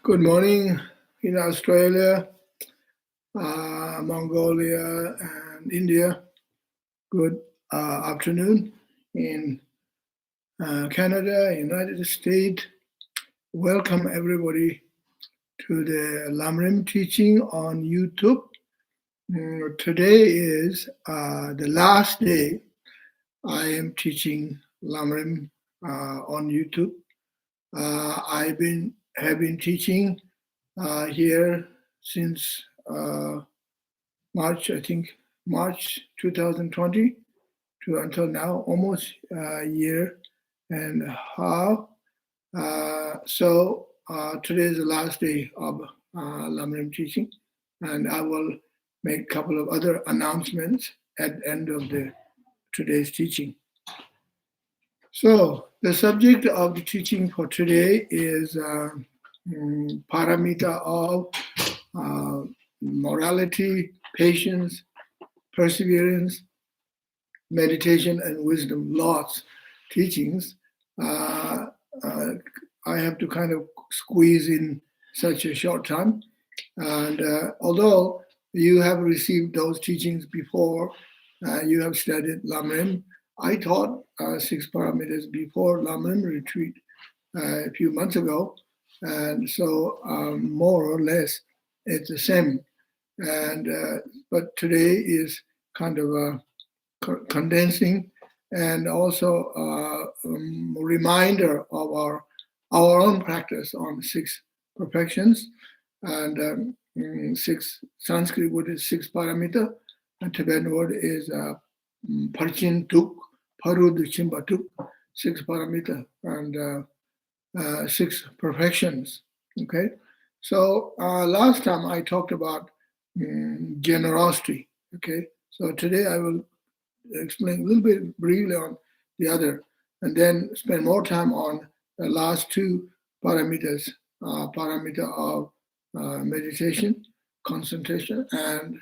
Good morning in Australia, Mongolia, and India. Good afternoon in Canada, United States. Welcome everybody to the Lam Rim teaching on YouTube. Today is the last day I am teaching Lam Rim on YouTube. Have been teaching here since March 2020 to until now, almost a year and a half. So today is the last day of Lam Rim teaching, and I will make a couple of other announcements at the end of today's teaching. So the subject of the teaching for today is paramita of morality, patience, perseverance, meditation, and wisdom. Lots teachings. I have to kind of squeeze in such a short time. And although you have received those teachings before, you have studied Lam Rim. I taught 6 parameters before Lam Rim retreat a few months ago. And so more or less it's the same. And but today is kind of condensing and also a reminder of our own practice on 6 perfections, and 6 Sanskrit word is 6 paramita, and Tibetan word is Parchin Tuk, Parud Chimba Tuk, 6 paramita, and 6 perfections. Okay, so last time I talked about generosity. Okay, so today I will explain a little bit briefly on the other, and then spend more time on the last 2 parameters, paramita of meditation, concentration, and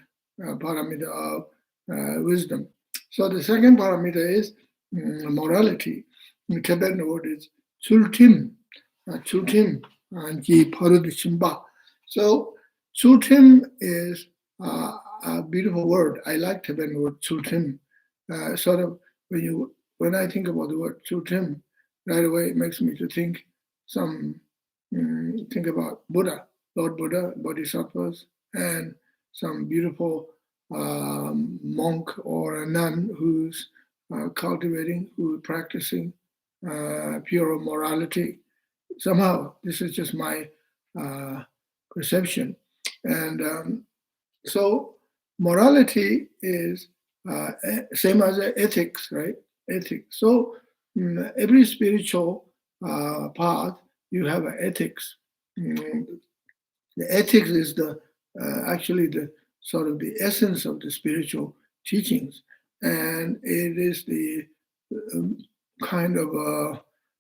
paramita of wisdom. So the second parameter is morality. In Tibetan word is chultim, and ji parud chimba. So chultim is a beautiful word. I like Tibetan word chultim. Sort of when I think about the word chultim, right away it makes me to think about Buddha, Lord Buddha, bodhisattvas, and some beautiful monk or a nun who's cultivating, who's practicing pure morality. Somehow, this is just my perception. And so morality is same as ethics, right? Ethics. So every spiritual path, you have ethics. The ethics is actually the sort of the essence of the spiritual teachings, and it is the kind of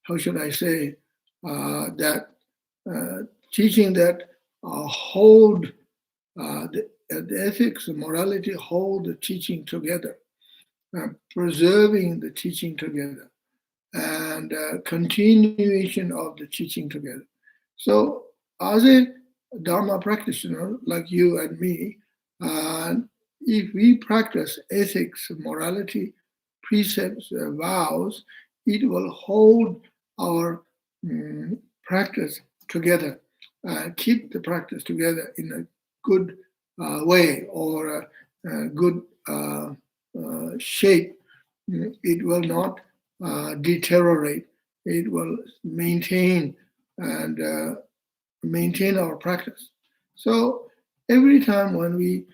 how should I say that teaching that hold the ethics and morality hold the teaching together, preserving the teaching together, and continuation of the teaching together. So as a Dharma practitioner like you and me, if we practice ethics, morality, precepts, vows, it will hold our practice together, keep the practice together in a good way or a good shape. It will not deteriorate. It will maintain and maintain our practice. So every time when we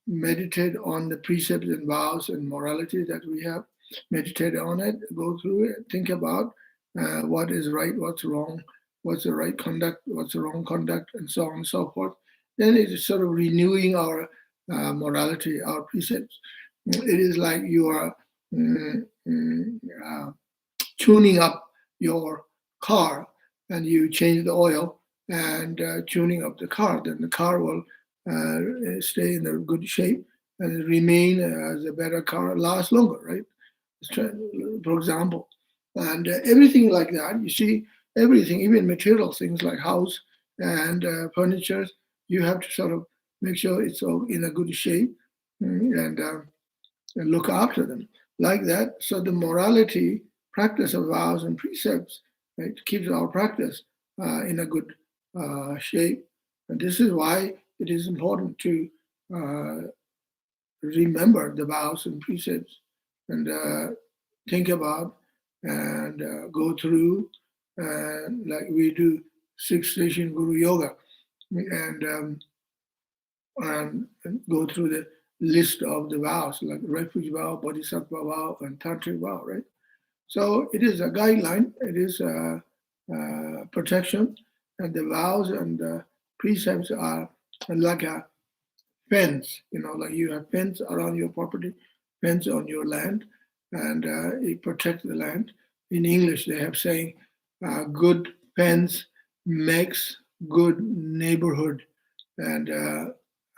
meditate on the precepts and vows and morality that we have, meditate on it, go through it, think about what is right, what's wrong, what's the right conduct, what's the wrong conduct, and so on and so forth. Then it is sort of renewing our morality, our precepts. It is like you are tuning up your car, and you change the oil and tuning up the car. Then the car will stay in a good shape and remain as a better car, last longer, right? For example, and everything like that. You see, everything, even material things like house and furniture, you have to sort of make sure it's all in a good shape, and look after them like that. So the morality practice of vows and precepts, right, keeps our practice in a good shape. And this is why it is important to uh, remember the vows and precepts and think about and go through, like we do six station Guru Yoga, and, and go through the list of the vows, like refuge vow, bodhisattva vow, and tantric vow, right? So it is a guideline, it is a, protection, and the vows and the precepts are like a fence, like you have fence around your property, fence on your land, and it protects the land. In English, they have saying, good fence makes good neighborhood. And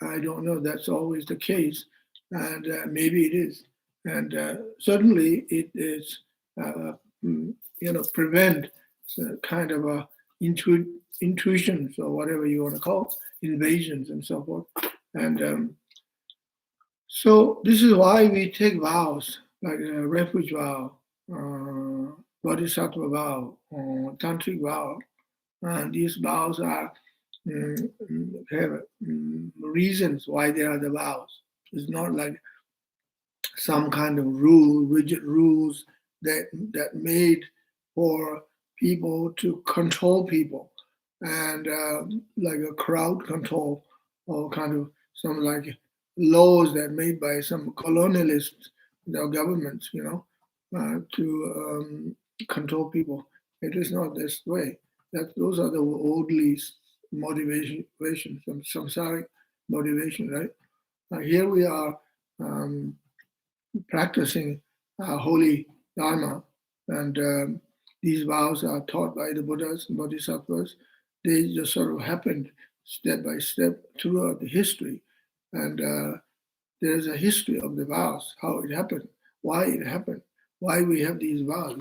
I don't know, that's always the case, and maybe it is. And certainly it is, uh, prevent kind of a intuitions or whatever you want to call invasions and so forth. And so this is why we take vows like a refuge vow, bodhisattva vow, or tantric vow. And these vows are have reasons why they are the vows. It's not like some kind of rule, rigid rules that made for people to control people, and like a crowd control, or kind of some like laws that made by some colonialist governments, to control people. It is not this way. Those are the worldly motivation, some samsaric motivation, right? Here we are practicing holy dharma, and these vows are taught by the Buddhas and Bodhisattvas. They just sort of happened step by step throughout the history, and there's a history of the vows, how it happened, why we have these vows,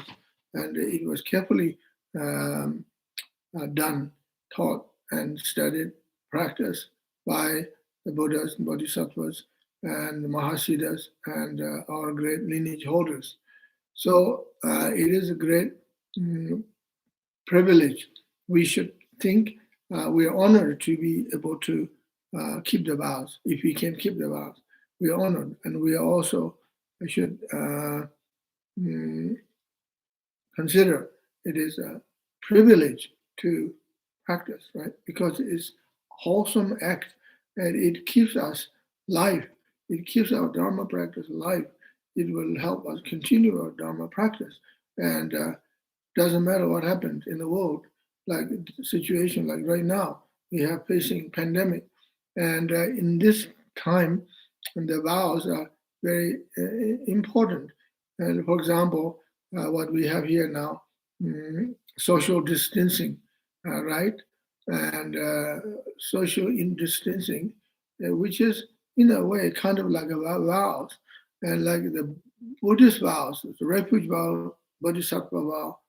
and it was carefully done, taught, and studied, practiced by the Buddhas and Bodhisattvas and the Mahasiddhas and our great lineage holders. So it is a great privilege. We should think we are honored to be able to keep the vows. If we can keep the vows, we are honored, and we are also should consider it is a privilege to practice, right? Because it's a wholesome act, and it keeps us life. It keeps our Dharma practice alive. It will help us continue our Dharma practice. And doesn't matter what happens in the world, like the situation like right now, we have facing pandemic. And in this time, the vows are very important. And for example, what we have here now, social distancing, right? And social distancing, which is in a way kind of like a vows, and like the Buddhist vows, the refuge vow, bodhisattva vow,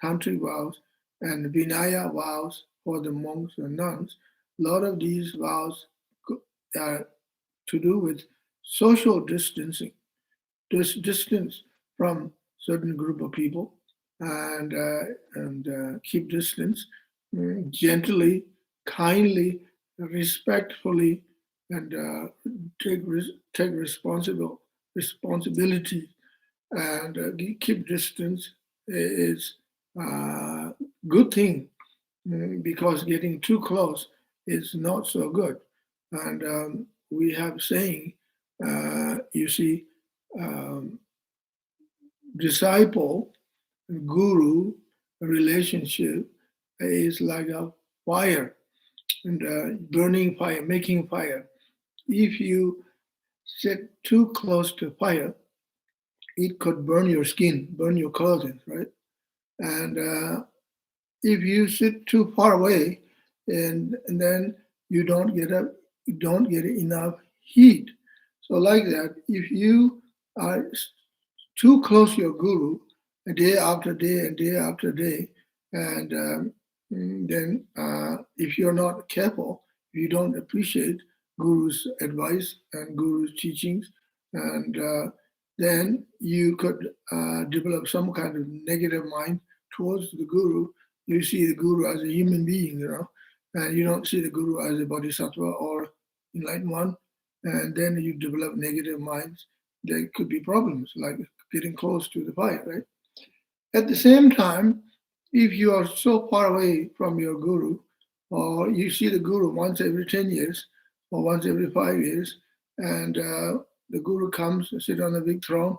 tantric vows, and Vinaya vows for the monks and nuns. A lot of these vows are to do with social distancing, distance from certain group of people, and keep distance, gently, kindly, respectfully, and take responsibility, and keep distance is a good thing, because getting too close is not so good. And we have saying, you see, disciple guru relationship is like a fire, and burning fire, making fire. If you sit too close to fire, it could burn your skin, burn your clothing, right? And if you sit too far away, and then you don't get enough heat. So like that, if you are too close to your guru, day after day and day after day, And then if you're not careful, if you don't appreciate Guru's advice and Guru's teachings, and then you could develop some kind of negative mind towards the Guru. You see the Guru as a human being, and you don't see the Guru as a bodhisattva or enlightened one, and then you develop negative minds. There could be problems like getting close to the fire, right? At the same time, if you are so far away from your Guru, or you see the Guru once every 10 years or once every 5 years, and the Guru comes, sit on a big throne,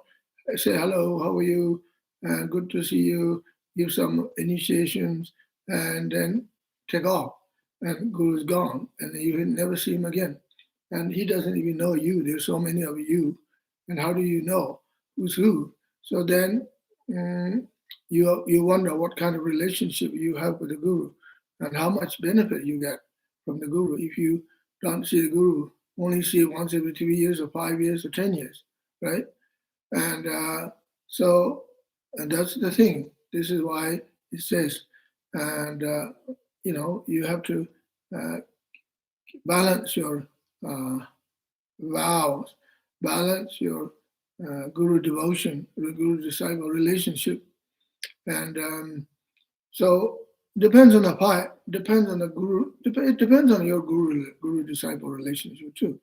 say, hello, how are you? And good to see you, give some initiations, and then take off. And Guru is gone, and you never see him again. And he doesn't even know you. There's so many of you. And how do you know who's who? So then you wonder what kind of relationship you have with the Guru and how much benefit you get from the Guru if you don't see the Guru, only see it once every 3 years or 5 years or 10 years, right? And and that's the thing. This is why it says, and you have to balance your vows, balance your Guru devotion, Guru disciple relationship, and so depends on the part, depends on the Guru. It depends on your Guru disciple relationship too,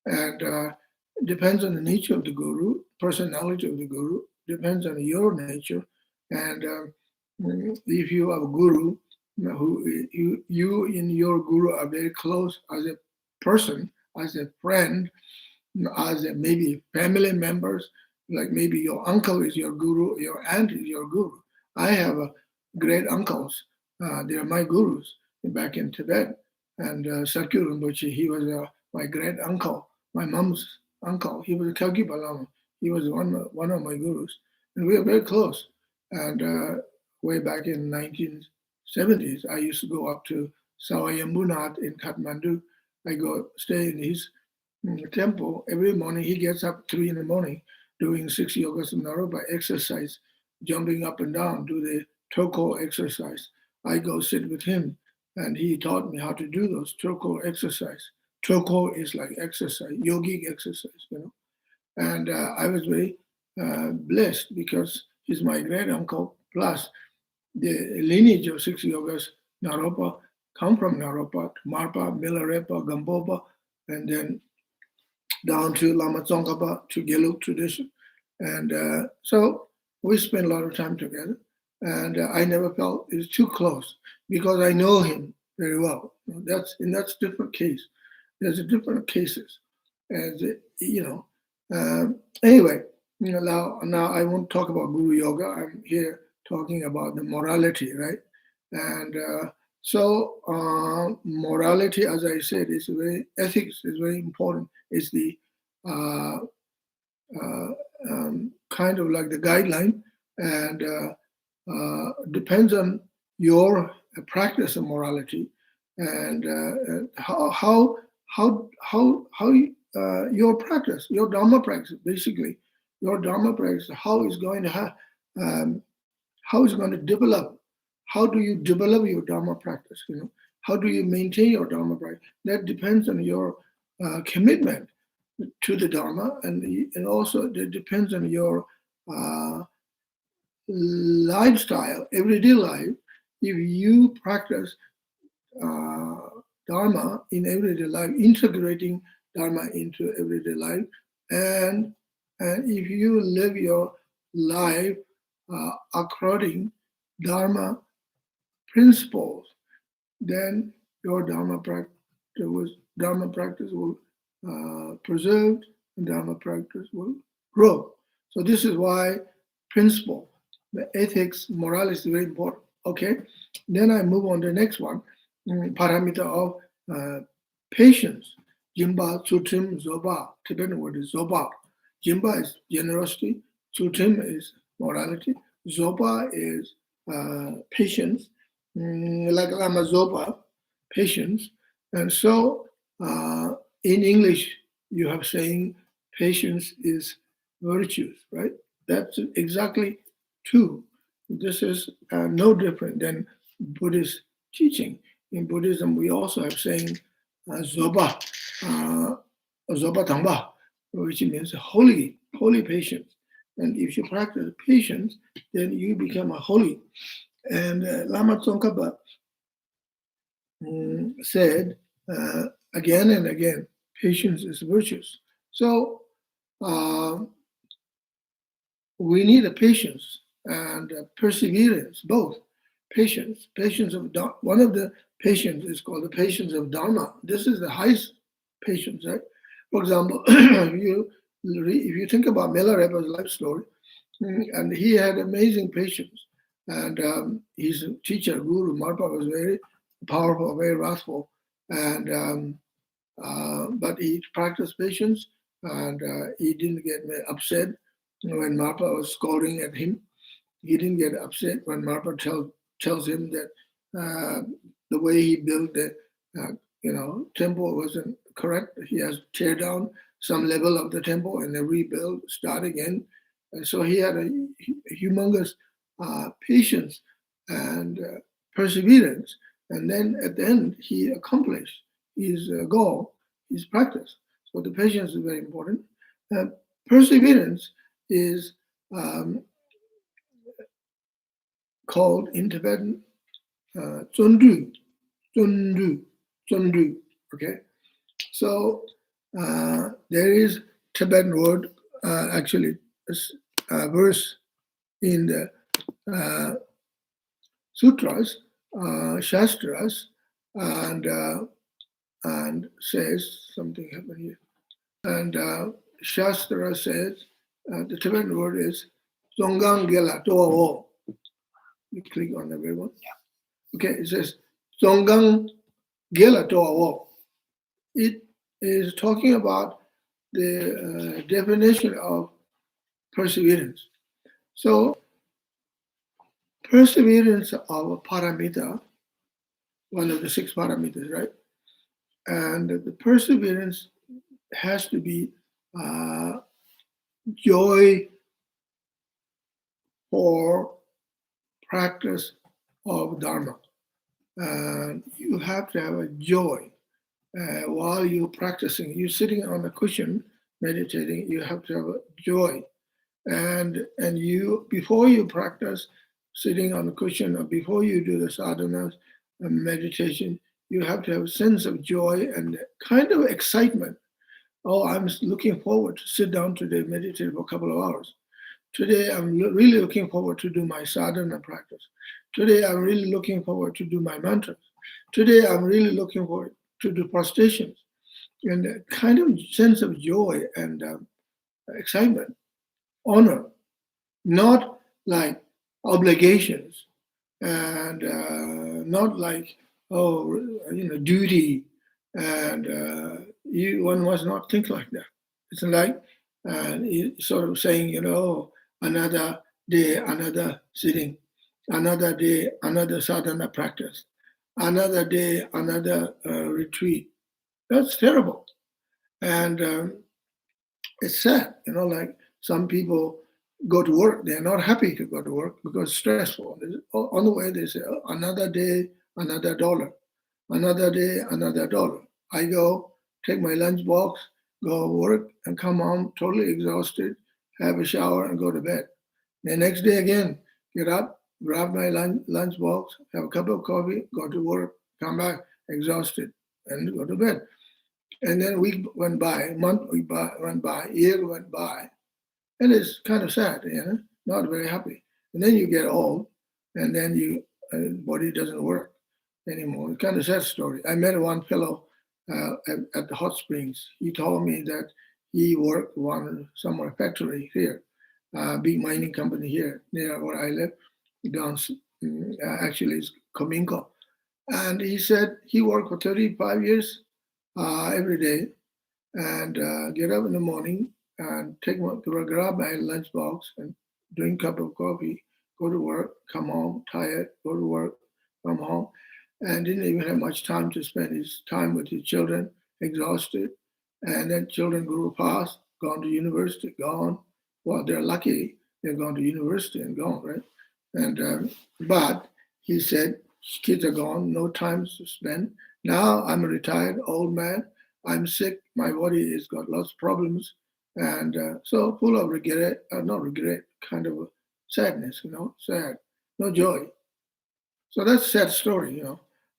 and depends on the nature of the Guru, personality of the Guru. Depends on your nature, and if you have a Guru who you and your Guru are very close as a person, as a friend, as a maybe family members, like maybe your uncle is your Guru, your aunt is your Guru. I have great uncles. They are my gurus back in Tibet. And Sakyu Rinpoche, he was my great uncle, my mom's uncle. He was a Kagyu Lama. He was one of my gurus. And we are very close. And way back in 1970s, I used to go up to Sawayambunat in Kathmandu. I go stay in his temple. Every morning he gets up 3 in the morning, doing 6 yogas and naropa exercise, jumping up and down, do the Tulku exercise. I go sit with him, and he taught me how to do those Tulku exercise. Tulku is like exercise, yogic exercise, And I was very blessed because he's my great uncle. Plus, the lineage of 6 yogas, Naropa, come from Naropa, Marpa, Milarepa, Gampopa, and then down to Lama Tsongkhapa, to Gelug tradition. And so we spent a lot of time together. And I never felt it was too close because I know him very well. That's different case. There's a different cases. As anyway, now I won't talk about Guru Yoga. I'm here talking about the morality, right? And so morality, as I said, ethics is very important. It's the kind of like the guideline, and depends on your practice of morality and how your practice, your Dharma practice, basically your Dharma practice, how is going to develop. How do you develop your Dharma practice? How do you maintain your Dharma practice? That depends on your commitment to the Dharma, and also it depends on your lifestyle, everyday life. If you practice Dharma in everyday life, integrating Dharma into everyday life, and if you live your life according Dharma principles, then your Dharma practice will preserve, and Dharma practice will grow. So this is why principle, the ethics, morality is very important. Okay, then I move on to the next one, paramita of patience. Jimba, Tsutim, Zoba. Tibetan word is Zoba. Jimba is generosity. Tsutim is morality. Zoba is patience. Like Lama Zoba, patience. And so in English, you have saying patience is virtues, right? That's exactly true. This is no different than Buddhist teaching. In Buddhism, we also have saying Zoba, Zoba Tangba, which means holy patience. And if you practice patience, then you become a holy. And Lama Tsongkhapa said again and again, patience is virtuous. So we need a patience and perseverance, both. Patience of one of the patience is called the patience of Dharma. This is the highest patience, right? For example, if you think about Milarepa's life story, and he had amazing patience, and his teacher, Guru Marpa, was very powerful, very wrathful, and but he practiced patience, and he didn't get upset when Marpa was scolding at him. He didn't get upset when Marpa tells him that the way he built the temple wasn't correct. He has to tear down some level of the temple and then rebuild, start again. And so he had a humongous patience and perseverance. And then at the end, he accomplished his goal, his practice. So the patience is very important. Perseverance is called in Tibetan Zundu. Okay, so there is Tibetan word, actually, a verse in the sutras, shastras, and says something happened here. And Shastra says the Tibetan word is Zongang Gela Toa. You click on the red one. Yeah. Okay, it says Zongang Gela Toa. It is talking about the definition of perseverance. So, perseverance of a paramita, one of the 6 paramitas, right? And the perseverance has to be joy for practice of Dharma. You have to have a joy while you're practicing. You're sitting on a cushion meditating, you have to have a joy. And you, before you practice sitting on the cushion or before you do the sadhanas and meditation, you have to have a sense of joy and kind of excitement. Oh, I'm looking forward to sit down today, meditate for a couple of hours. Today, I'm really looking forward to do my sadhana practice. Today, I'm really looking forward to do my mantras. Today, I'm really looking forward to do prostrations. And a kind of sense of joy and excitement, honor, not like obligations and not like, duty. And one must not think like that. It's like sort of saying, another day, another sitting, another day, another sadhana practice, another day, another retreat. That's terrible. And it's sad, like some people go to work, they're not happy to go to work because it's stressful. On the way, they say, oh, another day, another dollar. Another day, another dollar. I go, take my lunch box, go work, and come home totally exhausted, have a shower, and go to bed. The next day again, get up, grab my lunch box, have a cup of coffee, go to work, come back exhausted, and go to bed. And then a week went by, a month went by, a year went by, and it's kind of sad, not very happy. And then you get old, and then your body doesn't work anymore. It's kind of sad story. I met one fellow at the hot springs. He told me that he worked on somewhere factory here, big mining company here near where I live, down actually it's Cominco. And he said he worked for 35 years every day, and get up in the morning and grab my lunch box and drink a cup of coffee, go to work, come home tired, go to work, come home, and didn't even have much time to spend his time with his children, exhausted. And then children grew fast, gone to university, gone. Well, they're lucky they've gone to university and gone, right? And but he said, kids are gone, no time to spend. Now I'm a retired old man. I'm sick. My body has got lots of problems, and so full of regret, not regret, kind of a sadness, sad, no joy. So that's a sad story.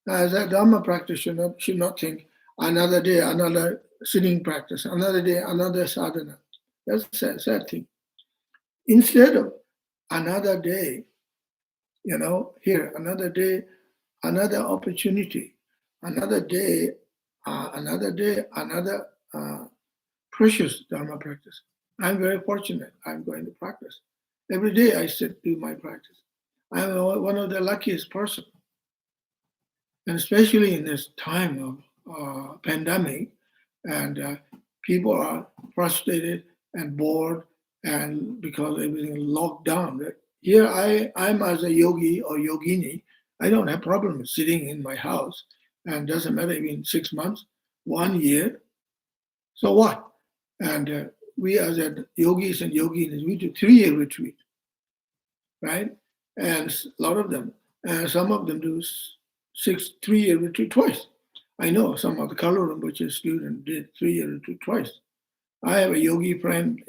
As a Dharma practice should not think another day, another sitting practice, another day, another sadhana. That's a sad thing. Instead of another day, here, another day, another opportunity, another day, another precious Dharma practice. I'm very fortunate. I'm going to practice. Every day I do my practice. I'm one of the luckiest person. And especially in this time of pandemic, and people are frustrated and bored, and because everything is locked down. Here I'm as a yogi or yogini, I don't have problem sitting in my house, and doesn't matter even 6 months, 1 year. So what? And we as a yogis and yoginis, we do 3-year retreat, right? And a lot of them, and some of them do 3-year retreat twice. I know some of the Kalu Rinpoche students did 3-year retreat twice. I have a yogi friend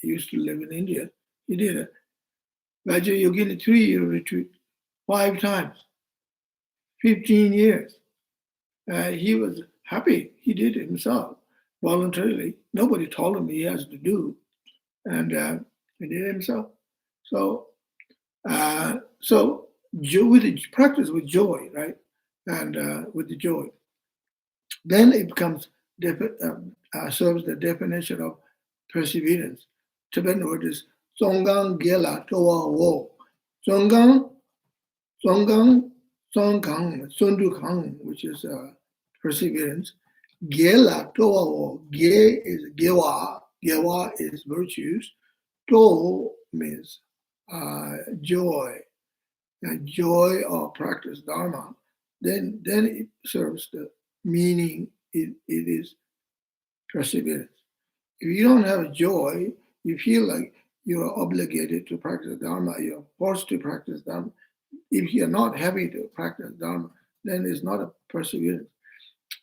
used to live in India. He did a Raja Yogini 3-year retreat 5 times, 15 years. He was happy. He did it himself voluntarily. Nobody told him he has to do, and he did it himself. So with the practice with joy, right, and with the joy, then it becomes serves the definition of perseverance. Tibetan word is Songgang Gela Towa Wo. Songgang, Songkang, Sundukang, which is perseverance. Gela Towa Wo. Ge is Gewa. Gewa is virtues. To means joy. And joy of practice Dharma. Then it serves the meaning. It is perseverance. If you don't have joy, you feel like you're obligated to practice Dharma, you're forced to practice Dharma. If you're not happy to practice Dharma, then it's not a perseverance.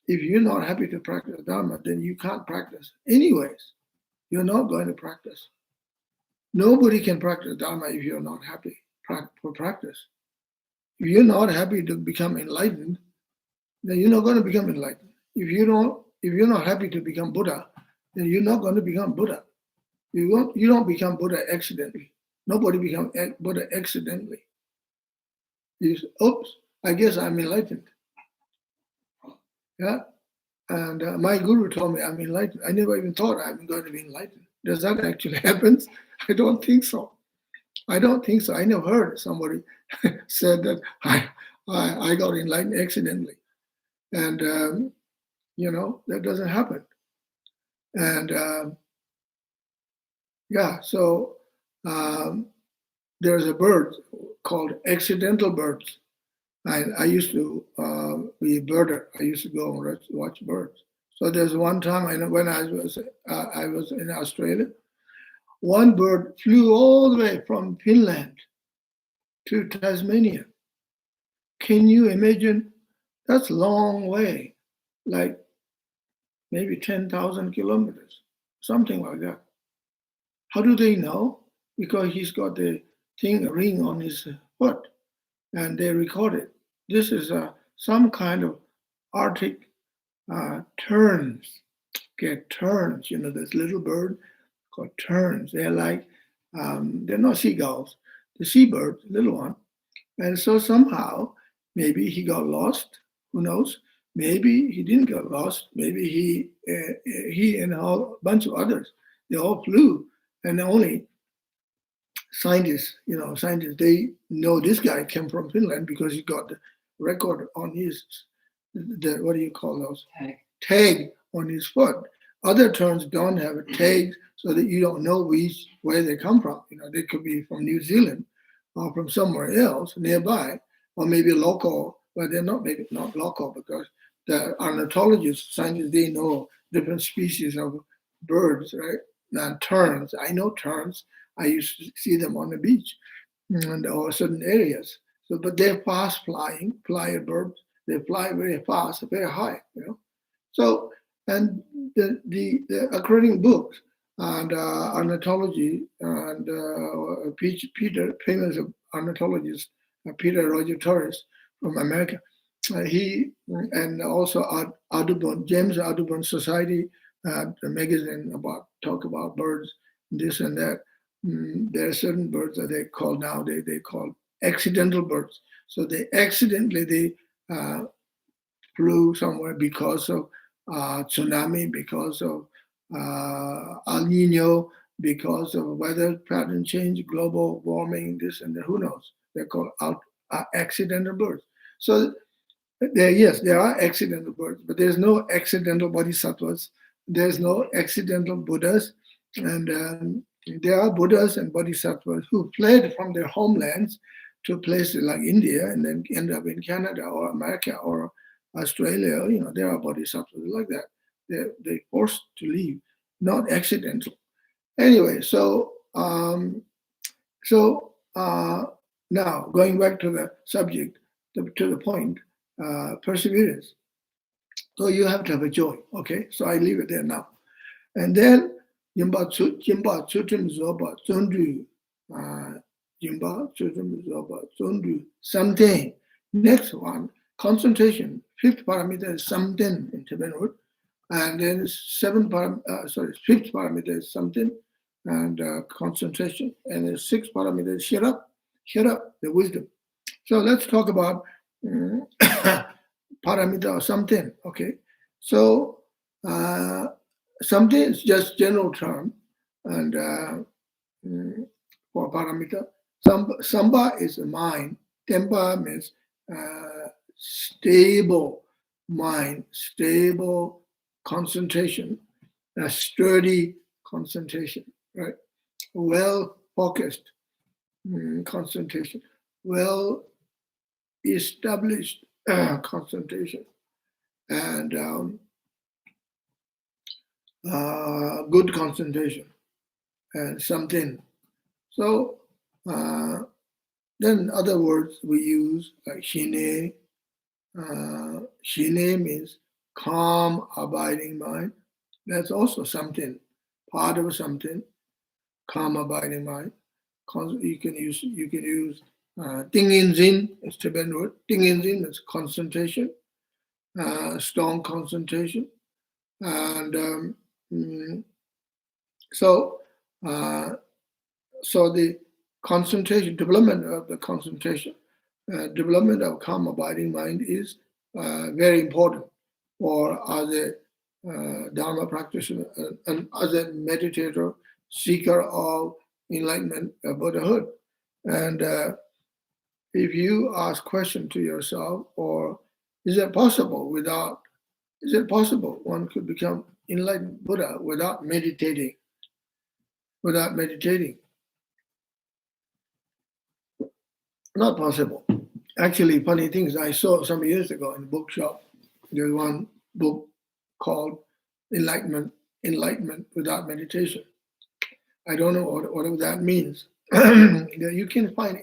If you're not happy to practice Dharma, then you can't practice anyways. You're not going to practice. Nobody can practice Dharma if you're not happy for practice. If you're not happy to become enlightened, then you're not going to become enlightened. If you're not happy to become Buddha, then you're not going to become Buddha. You don't become Buddha accidentally. Nobody becomes Buddha accidentally. You say, oops, I guess I'm enlightened. Yeah, and my guru told me I'm enlightened. I never even thought I'm going to be enlightened. Does that actually happen? I don't think so. I never heard somebody said that I got enlightened accidentally, and that doesn't happen. And so there's a bird called accidental birds. I used to be a birder. I used to go and watch birds. So there's one time when I was in Australia, one bird flew all the way from Finland to Tasmania. Can you imagine? That's a long way, like maybe 10,000 kilometers, something like that. How do they know? Because he's got the ring on his foot, and they record it. This is some kind of Arctic terns. Get terns, this little bird called terns. They're like, they're not seagulls, the seabird, little one. And so somehow, maybe he got lost, who knows? Maybe he didn't get lost. Maybe he and a bunch of others, they all flew. And only scientists, they know this guy came from Finland because he got the record on his, what do you call those? Tag on his foot. Other terns don't have a tag so that you don't know where they come from. They could be from New Zealand or from somewhere else nearby, or maybe local, but they're maybe not local because the ornithologists, scientists, they know different species of birds, right? Now terns, I know terns. I used to see them on the beach. and or certain areas. So, but they're fast flying, flyer birds. They fly very fast, very high. So, and the according books and ornithology and Peter, famous ornithologist Peter Roger Torres from America, he and also Audubon, James Audubon Society magazine talk about birds, this and that. There are certain birds that they call now they call accidental birds. So they flew somewhere because of tsunami, because of El Nino, because of weather pattern change, global warming, this and that. Who knows? They're called accidental birds. So there are accidental birds, but there's no accidental bodhisattvas. There's no accidental Buddhas, and there are Buddhas and bodhisattvas who fled from their homelands to places like India and then end up in Canada or America or Australia. There are bodhisattvas like that. They're forced to leave, not accidental. Anyway, so now going back to the subject, to the point, perseverance. So you have to have a joy. Okay, so I leave it there now, and then Jimba Chutum Zoba Zundu, Jimba Chutum Zoba Zundu something. Next one, concentration. Fifth parameter is something in Tibetan, and then fifth parameter is something, and concentration, and the sixth parameter is shut up, the wisdom. So let's talk about parameter or something. Okay, so something is just general term, and for parameter, samba is a mind. Tempa means stable mind, stable concentration, a sturdy concentration, right? Well focused concentration, well established concentration, and good concentration, and something. So then other words we use like shine. Shine means calm, abiding mind. That's also something, part of something, calm, abiding mind. You can use Tingin Zin, it's Tibetan word. Tingin Zin is concentration, strong concentration. And so the concentration, development of the concentration, development of calm, abiding mind is very important for as a Dharma practitioner and as a meditator, seeker of enlightenment, Buddhahood. And if you ask question to yourself, or is it possible one could become enlightened Buddha without meditating? Not possible. Actually, funny things, I saw some years ago in a bookshop, there's one book called Enlightenment Without Meditation. I don't know what that means. You can find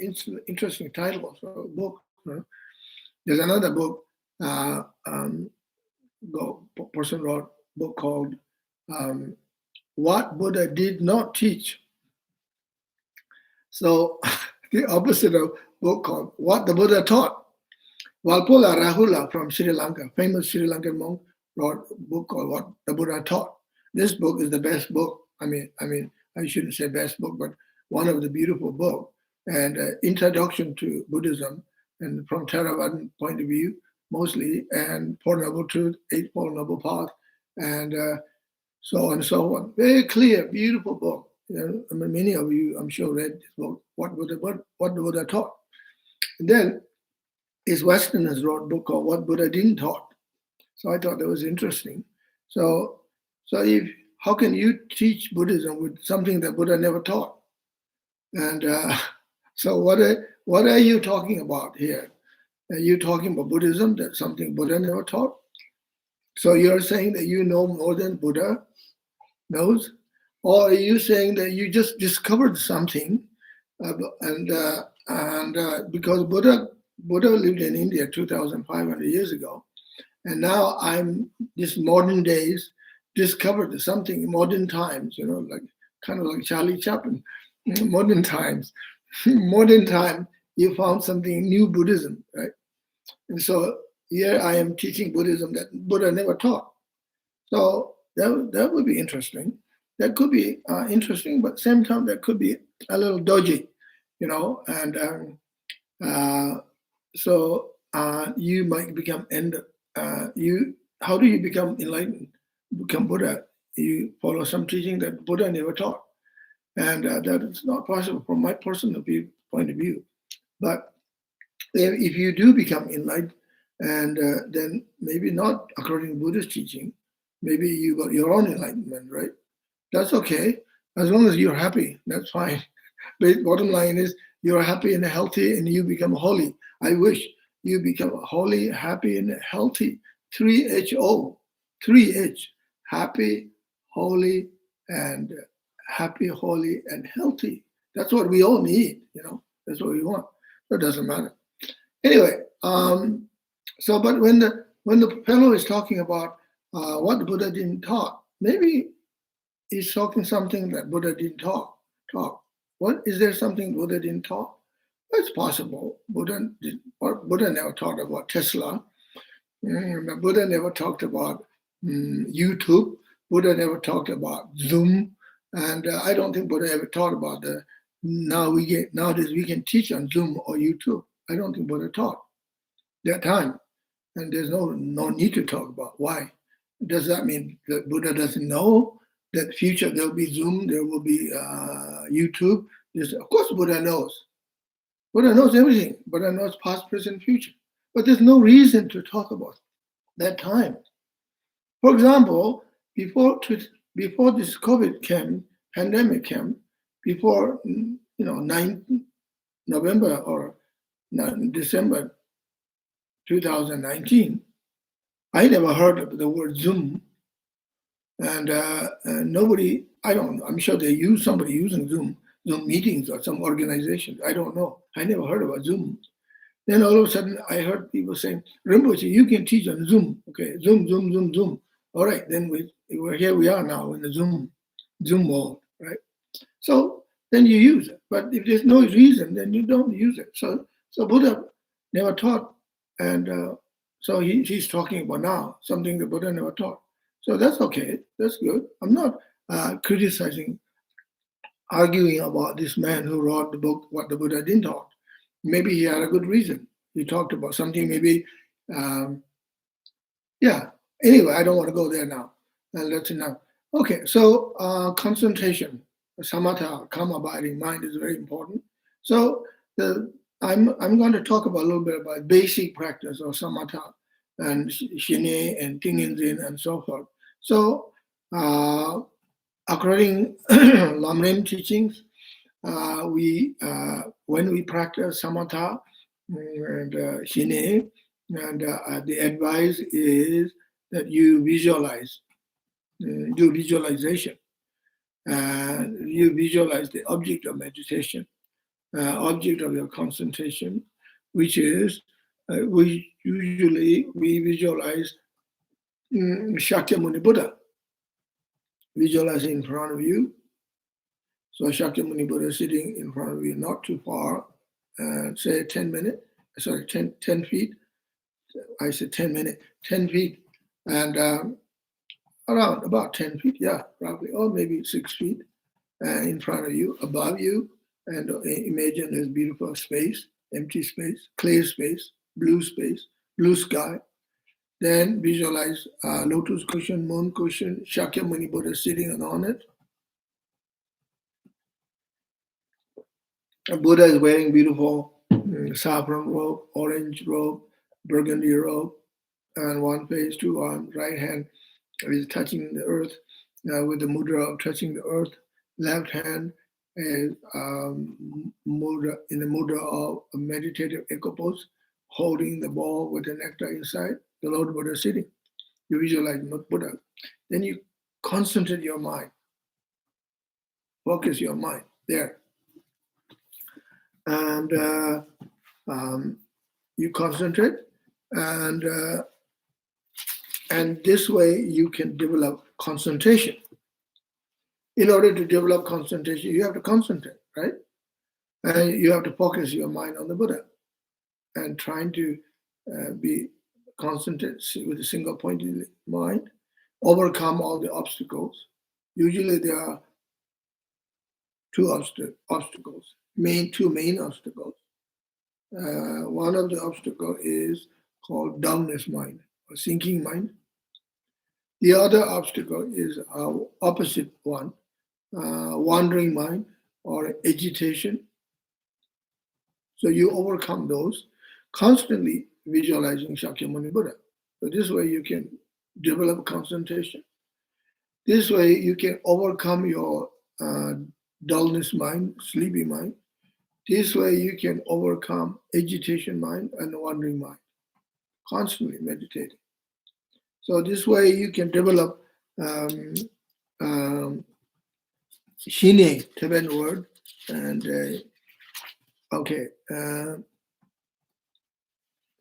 interesting titles for a book. There's another book, person wrote a book called What Buddha Did Not Teach. So the opposite of book called What the Buddha Taught. Walpola Rahula from Sri Lanka, famous Sri Lankan monk, wrote a book called What the Buddha Taught. This book is the best book. I mean, I shouldn't say best book, but one of the beautiful books, and introduction to Buddhism, and from Theravadan point of view, mostly, and Four Noble Truth, Eightfold Noble Path, and so on and so on. Very clear, beautiful book. Many of you, I'm sure, read this book, What the Buddha Taught. And then his Westerners wrote a book called What Buddha Didn't Taught. So I thought that was interesting. So how can you teach Buddhism with something that Buddha never taught? And so what are you talking about here? Are you talking about Buddhism, that's something Buddha never taught? So you're saying that you know more than Buddha knows? Or are you saying that you just discovered something and And because Buddha lived in India 2,500 years ago, and now I'm this modern days discovered something modern times, like kind of like Charlie Chaplin, modern times, modern time. You found something new Buddhism, right? And so here I am teaching Buddhism that Buddha never taught. So that would be interesting. That could be interesting, but same time that could be a little dodgy, And so you might become you. How do you become enlightened? Become Buddha? You follow some teaching that Buddha never taught, and that is not possible from my personal point of view. But if you do become enlightened, and then maybe not according to Buddhist teaching, maybe you got your own enlightenment, right? That's okay. As long as you're happy, that's fine. But bottom line is you're happy and healthy and you become holy. I wish you become holy, happy, and healthy. 3HO, 3H, happy, holy, and happy, holy, and healthy. That's what we all need, That's what we want. That doesn't matter. Anyway, but when the fellow is talking about what the Buddha didn't taught, maybe he's talking something that Buddha didn't talk. What is there something Buddha didn't talk? It's possible. Buddha never talked about Tesla. Buddha never talked about YouTube. Buddha never talked about Zoom, and I don't think Buddha ever taught about nowadays we can teach on Zoom or YouTube. I don't think Buddha taught that time, and there's no need to talk about why. Does that mean that Buddha doesn't know that future there will be Zoom, there will be YouTube? Of course, Buddha knows. Buddha knows everything. Buddha knows past, present, future. But there's no reason to talk about that time. For example, before this COVID pandemic came, before 9 November or December 2019, I never heard of the word Zoom, and nobody. I'm sure somebody using Zoom meetings or some organizations. I don't know. I never heard about Zoom. Then all of a sudden, I heard people saying, "Rinpoche, you can teach on Zoom." Okay, Zoom. All right, then we're here. We are now in the Zoom mode, right? So then you use it. But if there's no reason, then you don't use it. So Buddha never taught, and so he's talking about now something the Buddha never taught. So that's okay. That's good. I'm not criticizing, arguing about this man who wrote the book, What the Buddha Didn't Talk. Maybe he had a good reason. He talked about something maybe, yeah. Anyway, I don't want to go there now. Let's know. Okay, so concentration, samatha, calm abiding mind is very important. So I'm going to talk about a little bit about basic practice of samatha and shine and tinginzin and so forth. So according Lam Rim teachings, when we practice samatha and shine, and the advice is that you visualize, do visualization. You visualize the object of meditation, object of your concentration, which is we visualize Shakyamuni Buddha. Visualize in front of you. So Shakyamuni Buddha sitting in front of you, not too far, say 10 feet. I said 10 minutes, 10 feet, and around about 10 feet, yeah, probably, or maybe 6 feet in front of you, above you, and imagine this beautiful space, empty space, clear space, blue sky. Then visualize lotus cushion, moon cushion, Shakyamuni Buddha sitting on it. Buddha is wearing beautiful saffron robe, orange robe, burgundy robe, and one face, two arms, right hand is touching the earth with the mudra of touching the earth. Left hand is mudra, in the mudra of a meditative echo pose, holding the ball with the nectar inside. The Lord Buddha sitting. You visualize Buddha. Then you concentrate your mind. Focus your mind there. and you concentrate, and this way you can develop concentration. In order to develop concentration, you have to concentrate, right? And you have to focus your mind on the Buddha and trying to be concentrated with a single point in mind, overcome all the obstacles. Usually there are two obstacles, two main obstacles. One of the obstacles is called dullness mind or sinking mind. The other obstacle is our opposite one, wandering mind or agitation. So you overcome those, constantly visualizing Shakyamuni Buddha. So this way you can develop concentration. This way you can overcome your dullness mind, sleepy mind. This way you can overcome agitation mind and wandering mind, constantly meditating. So this way you can develop Shine, Tibetan word, and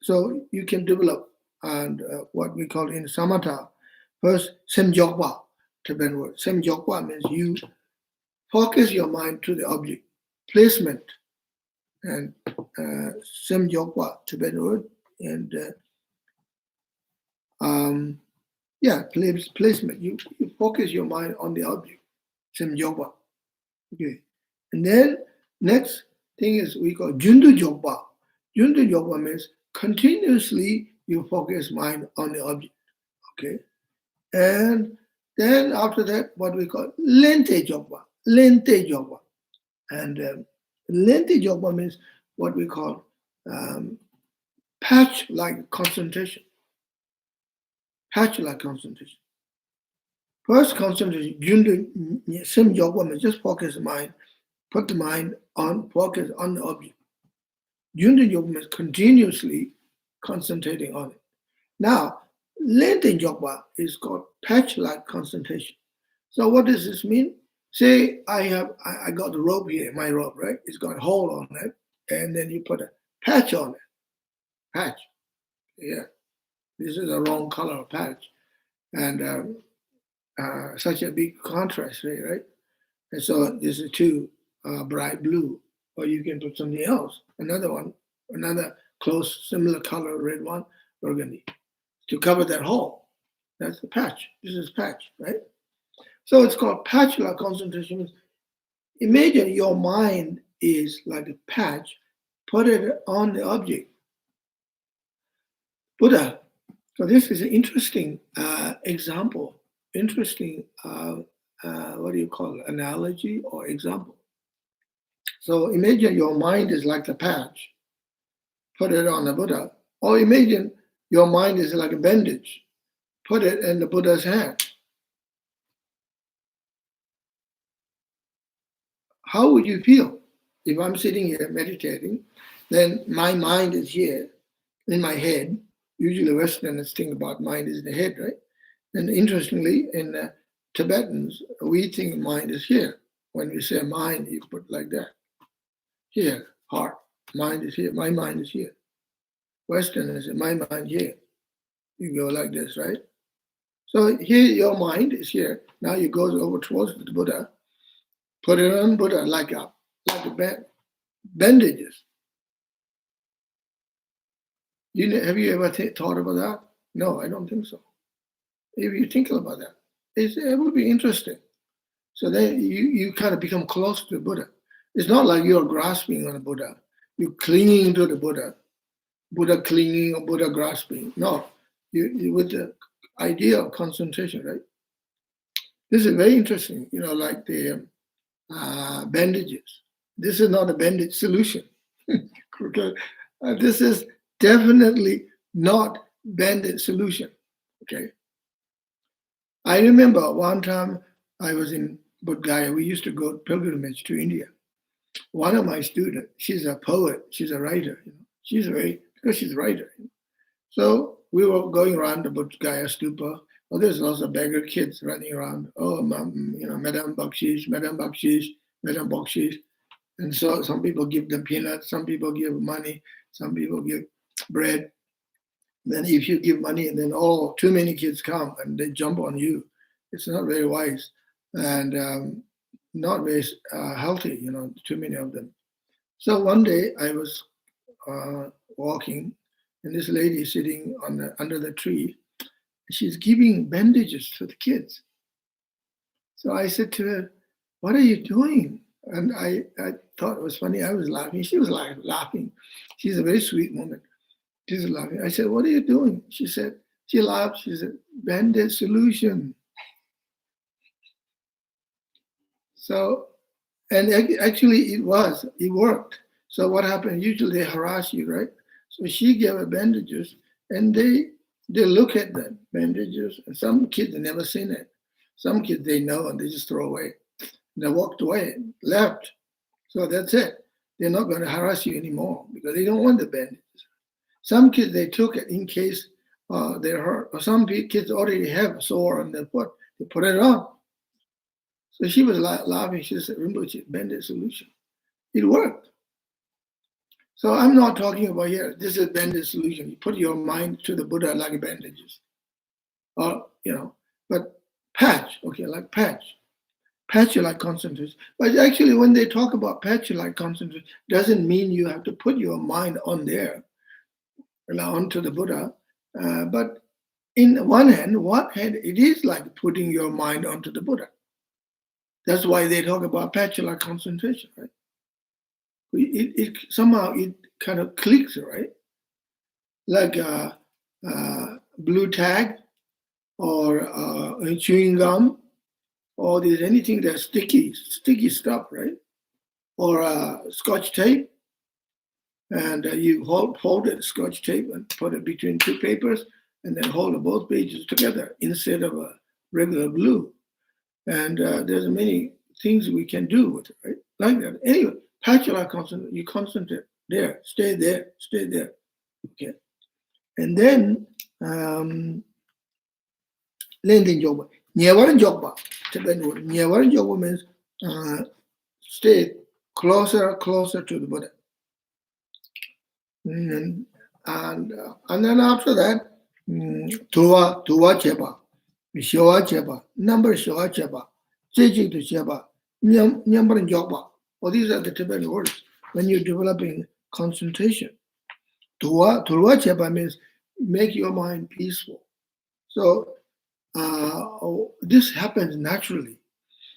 so you can develop and what we call in samatha, first semjokpa, Tibetan word. Semjokpa means you focus your mind to the object, placement, and semjokpa, Tibetan word, and placement. You focus your mind on the object, semjokpa. Okay, and then next thing is we call jundu jokpa. Jundu jokpa means continuously you focus mind on the object. Okay, and then after that, what we call lente jokpa. Lente jokpa, and lente jokpa means what we call patch-like concentration. Patch-like concentration. First concentration, jundu sim jokpa means just focus the mind, put the mind on, focus on the object. Jundu jokpa means continuously concentrating on it. Now, lente jokpa is called patch-like concentration. So what does this mean? Say I got the rope here, my rope, right? It's got a hole on it, and then you put a patch on it. Patch. Yeah. This is a wrong color of patch. And such a big contrast there, right? And so this is too bright blue, or you can put something else. Another one, another close, similar color, red one, burgundy, to cover that hole. That's the patch. This is patch, right? So it's called patch-like concentration. Imagine your mind is like a patch, put it on the object. Buddha. So this is an interesting example, interesting, what do you call it, analogy or example. So imagine your mind is like the patch, put it on the Buddha. Or imagine your mind is like a bandage, put it in the Buddha's hand. How would you feel? If I'm sitting here meditating, then my mind is here in my head. Usually Westerners think about mind is the head, right? And interestingly, in Tibetans, we think mind is here. When we say mind, you put like that. Here, heart, mind is here. My mind is here. Westerners say, my mind here. You go like this, right? So here, your mind is here. Now you go over towards the Buddha, put it on Buddha like a bandages. Have you ever thought about that? No, I don't think so. If you think about that, it would be interesting. So then you kind of become close to the Buddha. It's not like you're grasping on the Buddha. You're clinging to the Buddha. Buddha clinging or Buddha grasping. No, you with the idea of concentration, right? This is very interesting, like the bandages. This is not a bandage solution. Okay? This is definitely not bandage solution. Okay. I remember one time I was in Bodh Gaya. We used to go pilgrimage to India. One of my students, she's a poet, she's a writer. Because she's a writer. So we were going around the Bodh Gaya stupa. Oh, there's lots of beggar kids running around. Oh, Madame Bakshish, Madame Bakshish, Madame Bakshish. And so some people give them peanuts, some people give money, some people give bread. Then if you give money and then too many kids come and they jump on you, it's not very wise and not very healthy, too many of them. So one day I was walking and this lady is sitting under the tree. She's giving bandages to the kids. So I said to her, "What are you doing?" And I thought it was funny. I was laughing. She was laughing. She's a very sweet woman. She's laughing. I said, "What are you doing?" She said, she laughed. She said, "Band-Aid solution." So, and actually it worked. So what happened? Usually they harass you, right? So she gave her bandages and they look at the bandages. And some kids have never seen it. Some kids they know and they just throw away. They walked away, left. So that's it. They're not going to harass you anymore because they don't want the bandages. Some kids, they took it in case they're hurt. Or some kids already have a sore on their foot. They put it on. So she was laughing. She said, "Rinpoche, Band-Aid solution." It worked. So I'm not talking about here. This is Band-Aid solution. You put your mind to the Buddha like bandages. Or, but patch, okay, like patch. Patch like concentration. But actually, when they talk about patch like concentration, doesn't mean you have to put your mind on there, onto the Buddha. But in one hand, it is like putting your mind onto the Buddha. That's why they talk about patch like concentration, right? It somehow it kind of clicks, right? Like blue tag or chewing gum. Or there's anything that's sticky stuff, right? Or scotch tape, and you hold it scotch tape and put it between two papers, and then hold both pages together instead of a regular glue. And there's many things we can do with it, right? Like that. Anyway, patula concentrate. You concentrate there, stay there, okay. And then lending job. Nyewaran jobba. Tibetan word. Nyewaran jobba means stay closer to the Buddha. And then after that, tuwa cheba, showa cheba, number showa cheba, chejing to cheba, nyambaran jobba. Well, these are the Tibetan words when you're developing concentration. Tuwa cheba means make your mind peaceful. So this happens naturally.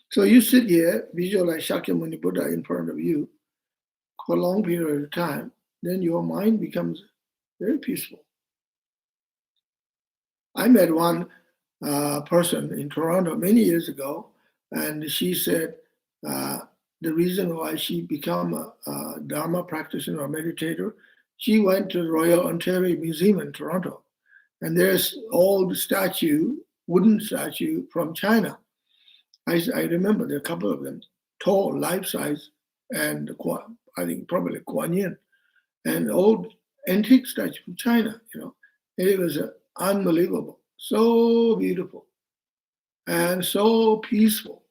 So you sit here, visualize Shakyamuni Buddha in front of you for a long period of time, then your mind becomes very peaceful. I met one person in Toronto many years ago, and she said the reason why she became a Dharma practitioner or meditator, she went to the Royal Ontario Museum in Toronto, and there's old wooden statue from China. I remember there are a couple of them, tall, life-size, and I think probably Kuan Yin, and old antique statue from China, And it was unbelievable, so beautiful, and so peaceful.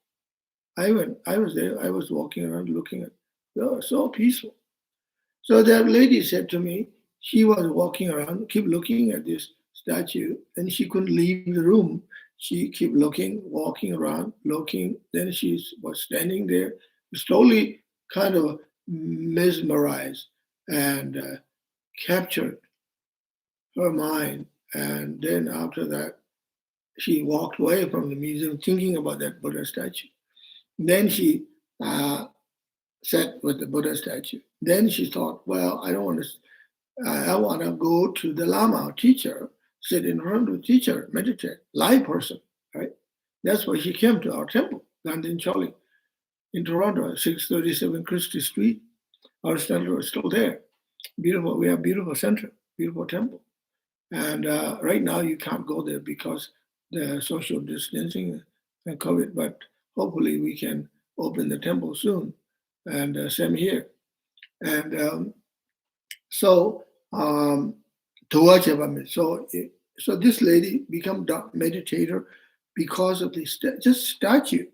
I was there, I was walking around looking at it, so peaceful. So that lady said to me, she was walking around, keep looking at this statue, and she couldn't leave the room. She kept looking, walking around, looking. Then she was standing there, slowly kind of mesmerized and captured her mind. And then after that, she walked away from the museum thinking about that Buddha statue. Then she sat with the Buddha statue. Then she thought, well, I want to go to the Lama teacher, sit in front of the teacher, meditate, live person, right? That's why she came to our temple, Gandhin Choli, in Toronto, 637 Christie Street. Our center is still there. Beautiful. We have beautiful center, beautiful temple. And right now you can't go there because the social distancing and COVID, but hopefully we can open the temple soon. And same here. And so this lady become meditator because of the just statue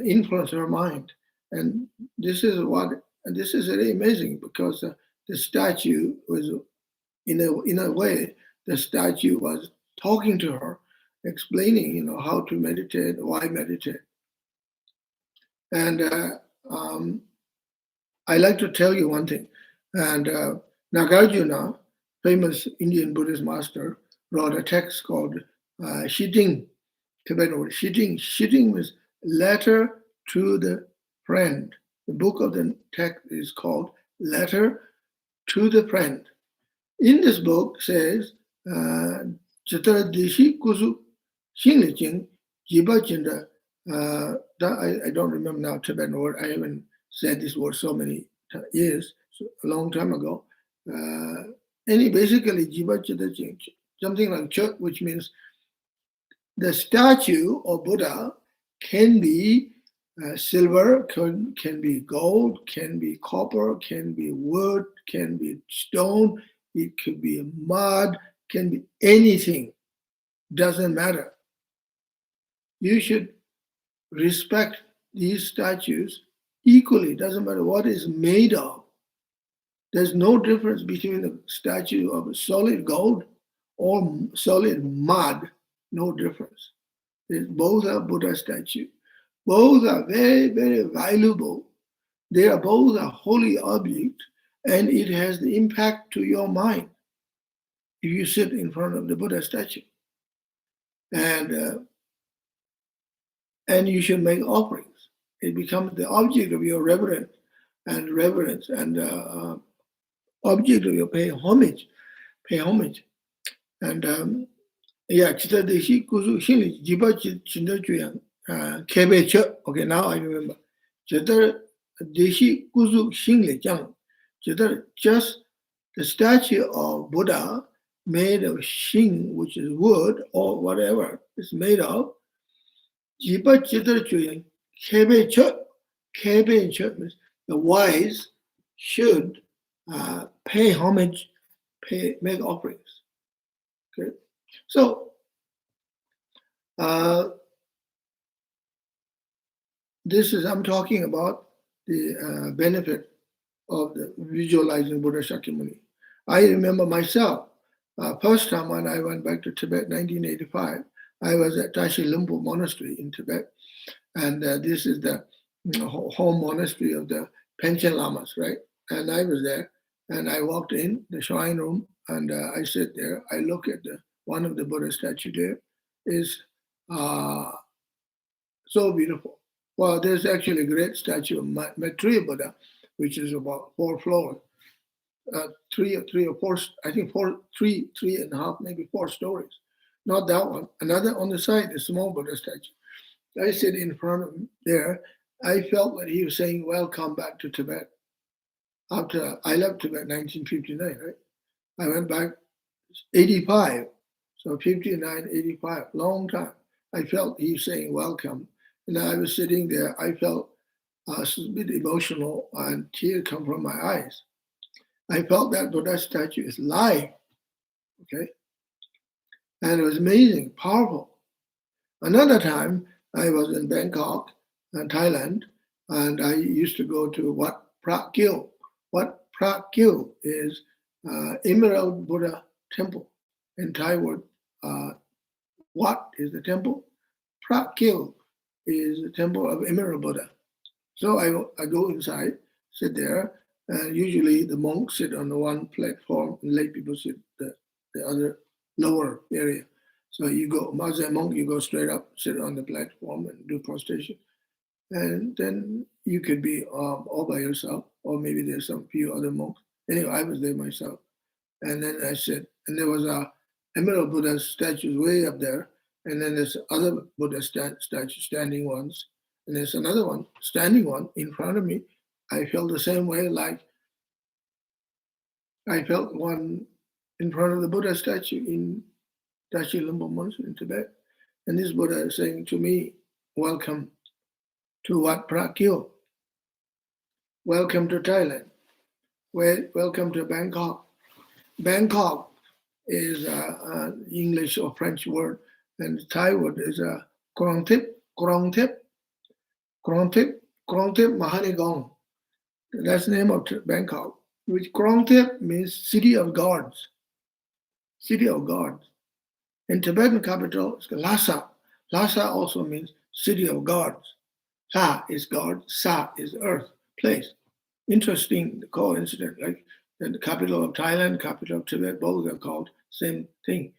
influence her mind, And this is really amazing because the statue was, in a way, the statue was talking to her, explaining, how to meditate, why meditate. And I like to tell you one thing. And Nagarjuna, famous Indian Buddhist master, wrote a text called Shitting, Tibetan word. Shitting was letter to the friend. The book of the text is called Letter to the Friend. In this book says, Chitra Dishi Kusu Shingliching Jiba Chinda. I don't remember now Tibetan word. I haven't said this word so many years, so a long time ago. Basically Jiba Chinda Ching, something like chut, which means the statue of Buddha can be silver, can be gold, can be copper, can be wood, can be stone, it could be mud, can be anything. Doesn't matter. You should respect these statues equally. Doesn't matter what it's made of. There's no difference between the statue of solid gold or solid mud. No difference. Both are Buddha statues. Both are very, very valuable. They are both a holy object, and it has the impact to your mind if you sit in front of the Buddha statue. And you should make offerings. It becomes the object of your reverence and object of your pay homage. And Chita Deshi Kusu Shili Jiba Chinda Chuyang Kebe Che. Okay, now I remember. Chita Deshi Kusu Shingli Jang. Chita, just the statue of Buddha made of shing, which is wood or whatever it's made of. Jiba Chita Chuyang Kebe Che. Kebe Che means the wise should pay homage, make offerings. Okay, so I'm talking about the benefit of the visualizing Buddha Shakyamuni. I remember myself, first time when I went back to Tibet, 1985, I was at Tashi Limpo Monastery in Tibet, and this is the home monastery of the Panchen Lamas, right? And I was there, and I walked in the shrine room, and I sit there. I look at one of the Buddha statue there. Is so beautiful. Well, there's actually a great statue of Maitreya Buddha, which is about 4 floors, three or four, I think 3.5, maybe 4 stories. Not that one. Another on the side, a small Buddha statue. I sit in front of him there. I felt that he was saying, "Welcome back to Tibet." After I left Tibet 1959, right? I went back 85. So 59, 85, long time. I felt he saying welcome. And I was sitting there. I felt a bit emotional and tears come from my eyes. I felt that Buddha statue is live. Okay. And it was amazing, powerful. Another time, I was in Bangkok, Thailand, and I used to go to Wat Phra Kyo. Wat Phra Kyo is Emerald Buddha Temple in Thai word. Wat is the temple. Phra Kyo is the temple of Emerald Buddha. So I go inside, sit there, and usually the monks sit on the one platform, and lay people sit the other lower area. So you go, as a monk, you go straight up, sit on the platform and do prostration. And then you could be all by yourself, or maybe there's some few other monks. Anyway, I was there myself. And then I sit, and there was a Emerald Buddha statue way up there. And then there's other Buddha statue, standing ones. And there's another one, standing one in front of me. I felt the same way, like I felt one in front of the Buddha statue in Tashi Limpo Monastery in Tibet. And this Buddha is saying to me, "Welcome to Wat Phra Kyo. Welcome to Thailand. Welcome to Bangkok." Bangkok is an English or French word, and Thai word is a Krong Thip. Krong Thip Krongthep Mahanegong. That's the name of Bangkok. Which Krongthep means city of gods. City of gods. In Tibetan capital, it's Lhasa. Lhasa also means city of gods. Ha is God, Sa is earth, place. Interesting coincidence, like the capital of Thailand, capital of Tibet, both are called same thing,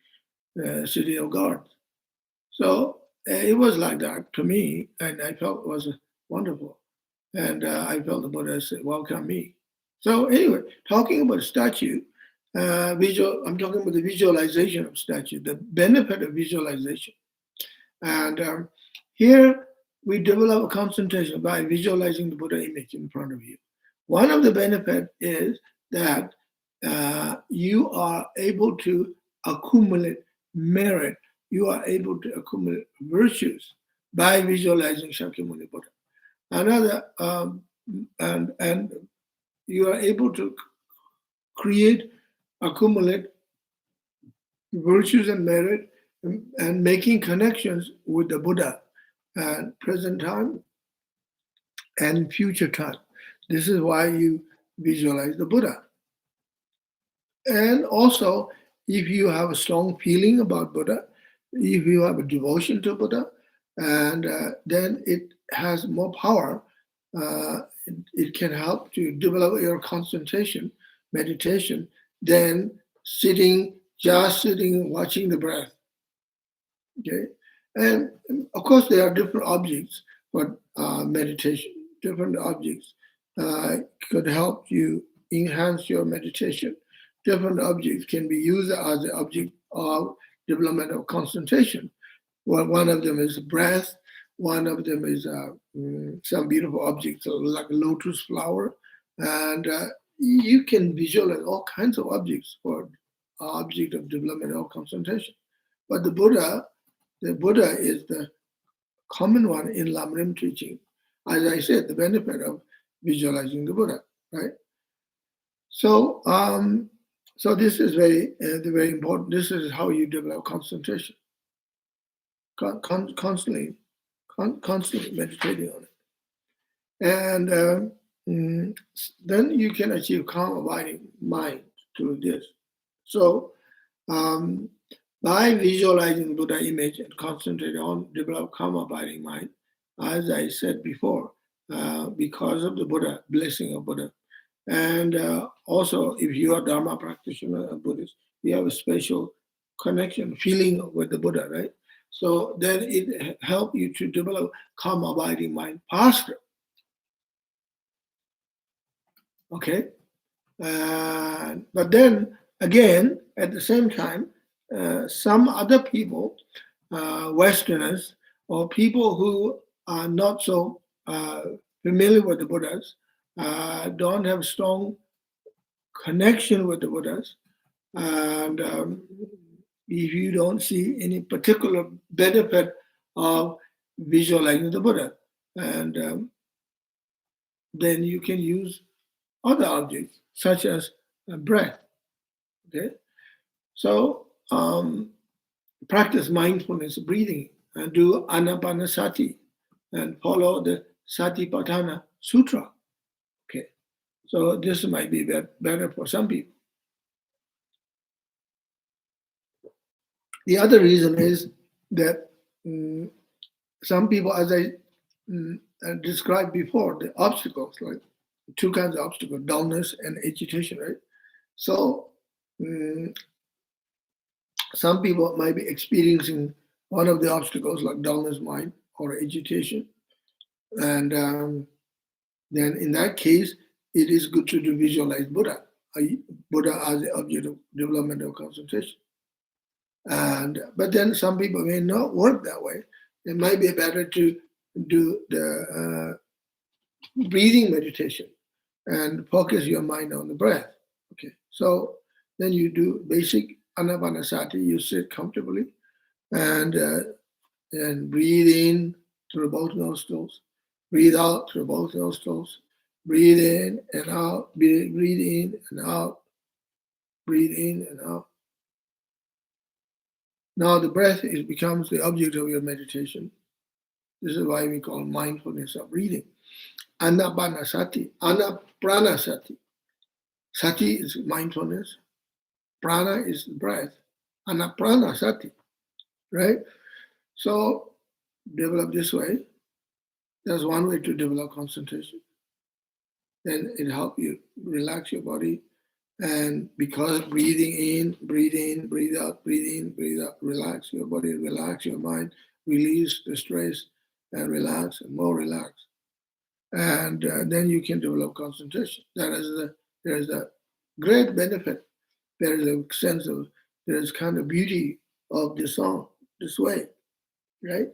city of gods. So it was like that to me, and I felt it was wonderful. And I felt the Buddha said, welcome me. So anyway, talking about statue, I'm talking about the visualization of statue, the benefit of visualization. And here we develop a concentration by visualizing the Buddha image in front of you. One of the benefits is that you are able to accumulate merit. You are able to accumulate virtues by visualizing Shakyamuni Buddha. Another, and you are able to create, accumulate virtues and merit, and making connections with the Buddha at present time and future time. This is why you visualize the Buddha. And also, if you have a strong feeling about Buddha, if you have a devotion to Buddha, and then it has more power. It can help to develop your concentration, meditation, than just sitting, watching the breath. Okay, and of course there are different objects for meditation. Different objects could help you enhance your meditation. Different objects can be used as an object of development of concentration. Well, one of them is breath. One of them is some beautiful objects like a lotus flower, and you can visualize all kinds of objects for object of development or concentration. But the Buddha is the common one in Lam Rim teaching. As I said, the benefit of visualizing the Buddha, right? So, so this is very important. This is how you develop concentration. Constantly meditating on it, and then you can achieve calm, abiding mind through this. So, by visualizing Buddha image and concentrating on develop calm, abiding mind, as I said before, because of the Buddha blessing of Buddha, and also if you are Dharma practitioner, a Buddhist, you have a special connection, feeling with the Buddha, right? So then it helps you to develop calm, abiding mind faster. Okay? But then again, at the same time, some other people, Westerners, or people who are not so familiar with the Buddhas, don't have strong connection with the Buddhas, and if you don't see any particular benefit of visualizing the Buddha, and then you can use other objects such as breath. Okay, so practice mindfulness breathing and do anapanasati and follow the Satipatthana Sutra. Okay, so this might be better for some people. The other reason is that some people, as I described before, the obstacles, like two kinds of obstacles, dullness and agitation, right? So some people might be experiencing one of the obstacles like dullness mind or agitation. And then in that case, it is good to visualize Buddha as the object of development of concentration. But then some people may not work that way. It might be better to do the breathing meditation and focus your mind on the breath. Okay, so then you do basic anapanasati. You sit comfortably and breathe in through both nostrils, breathe out through both nostrils, breathe in and out, breathe in and out, breathe in and out. Now the breath becomes the object of your meditation. This is why we call mindfulness of breathing. Anapanasati, Anapranasati. Sati is mindfulness, prana is breath, Anapranasati, right? So develop this way. That's one way to develop concentration. Then it helps you relax your body. And because breathing in, breathe out, breathe in, breathe out, relax your body, relax your mind, release the stress, and relax, and more relax. And then you can develop concentration. There is a great benefit. There is a sense of, there is kind of beauty of the song this way, right?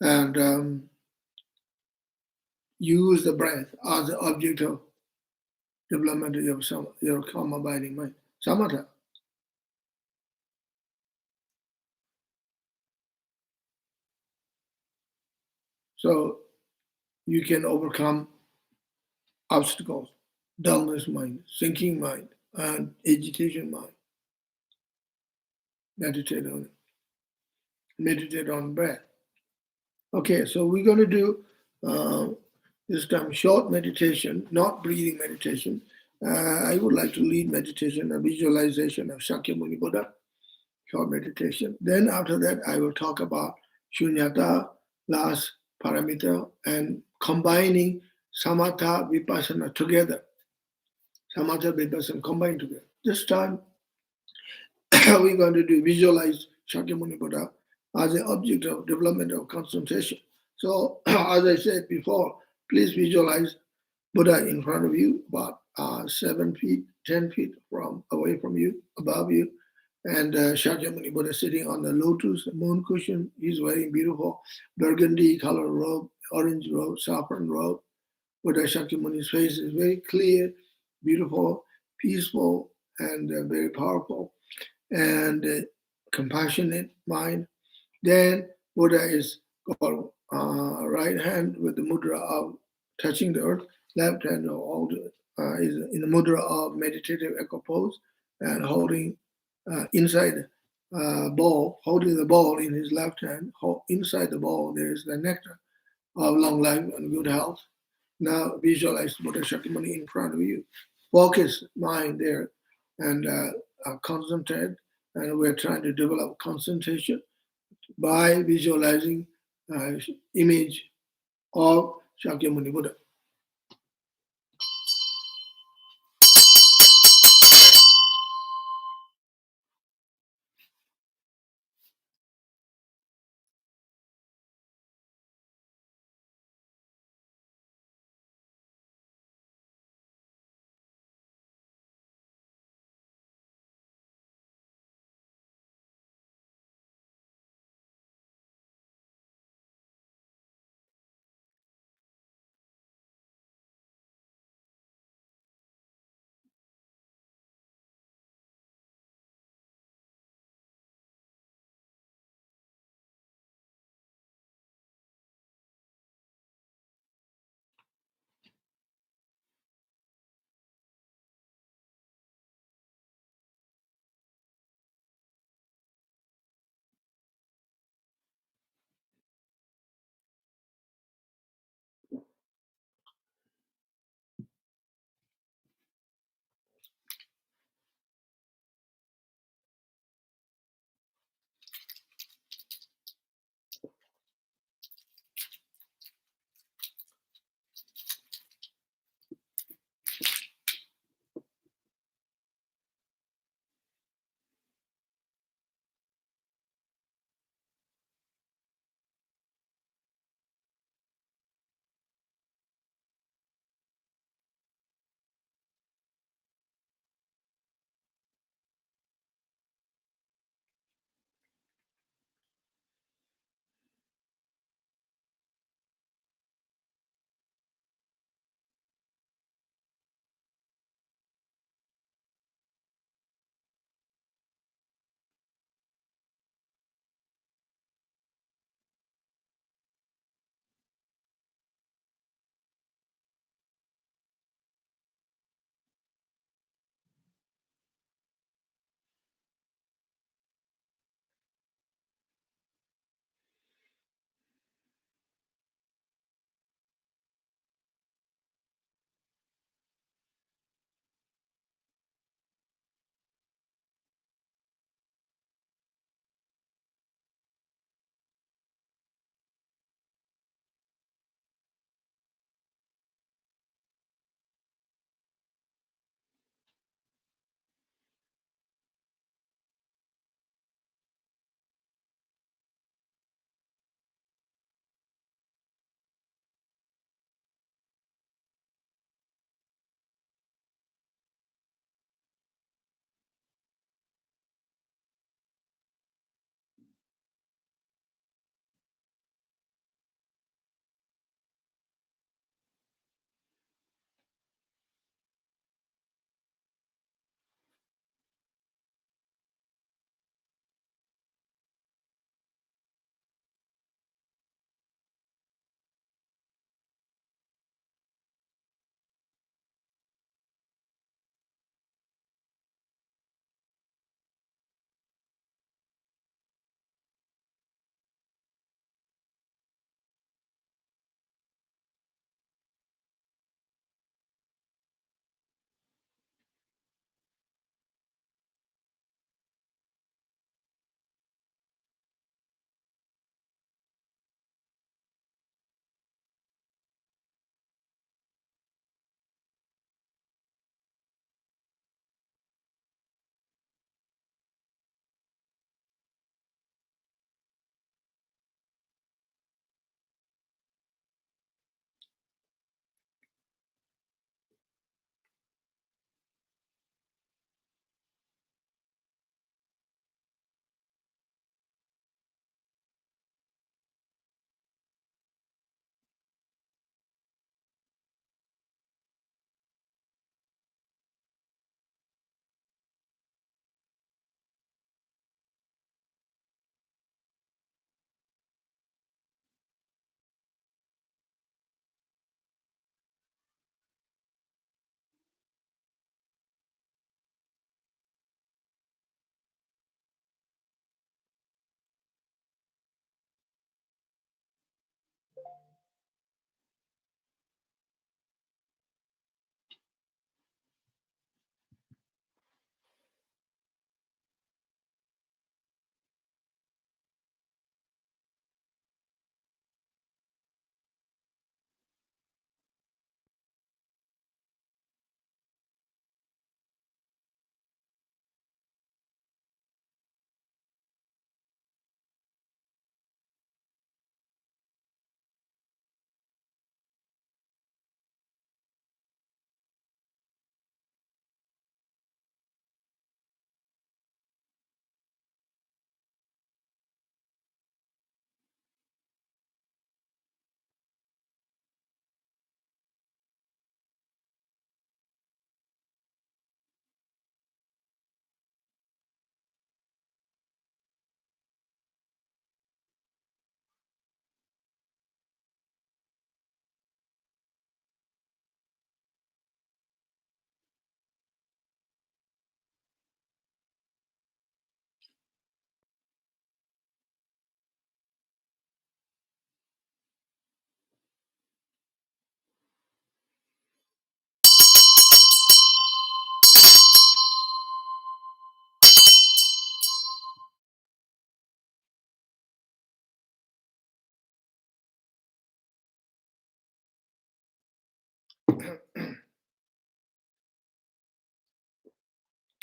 And use the breath as the object of development of your calm abiding mind. Samatha. So you can overcome obstacles, dullness mind, sinking mind, and agitation mind. Meditate on it. Meditate on breath. Okay, so we're going to do this time short meditation, not breathing meditation. I would like to lead meditation, a visualization of Shakyamuni Buddha, short meditation. Then after that, I will talk about Shunyata, last paramita, and combining Samatha, Vipassana together. Samatha, Vipassana combined together. This time, we're going to do visualize Shakyamuni Buddha as an object of development of concentration. So, as I said before, please visualize Buddha in front of you, about 7 feet, 10 feet from away from you, above you, and Shakyamuni Buddha sitting on the lotus moon cushion. He's wearing beautiful burgundy color robe, orange robe, saffron robe. Buddha Shakyamuni's face is very clear, beautiful, peaceful, and very powerful, and compassionate mind. Then Buddha is called right hand with the mudra of touching the earth, left hand is in the mudra of meditative echo pose, and holding inside bowl, holding the bowl in his left hand. Inside the bowl there is the nectar of long life and good health. Now visualize Buddha Shakyamuni in front of you. Focus mind there and concentrate. And we're trying to develop concentration by visualizing image of Shakyamuni Buddha.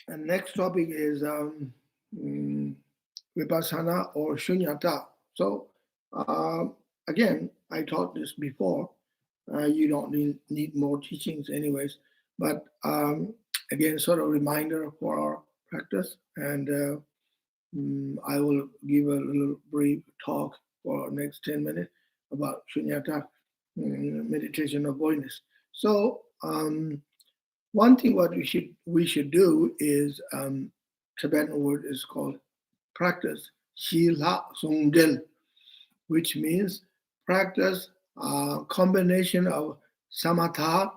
And next topic is vipassana or shunyata. So again, I taught this before. You don't need more teachings, anyways. But again, sort of reminder for our practice, and I will give a little brief talk for next 10 minutes about shunyata, meditation of voidness. So one thing what we should do is Tibetan word is called practice shila sungdel, which means practice combination of samatha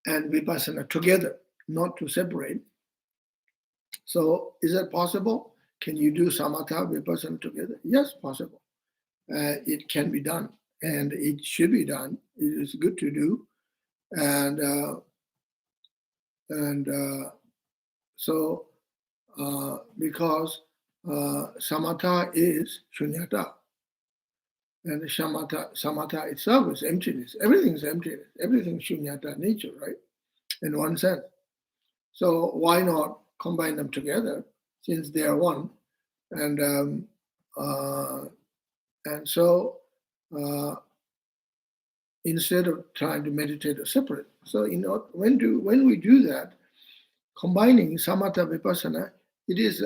and vipassana together, not to separate. So is it possible? Can you do samatha vipassana together? Yes, possible. It can be done, and it should be done. It is good to do, and so because samatha is shunyata, and samatha itself is emptiness. Everything is emptiness. Everything is shunyata nature, right? In one sense. So why not combine them together since they are one? And so instead of trying to meditate separate, so when we do that, combining samatha vipassana, it is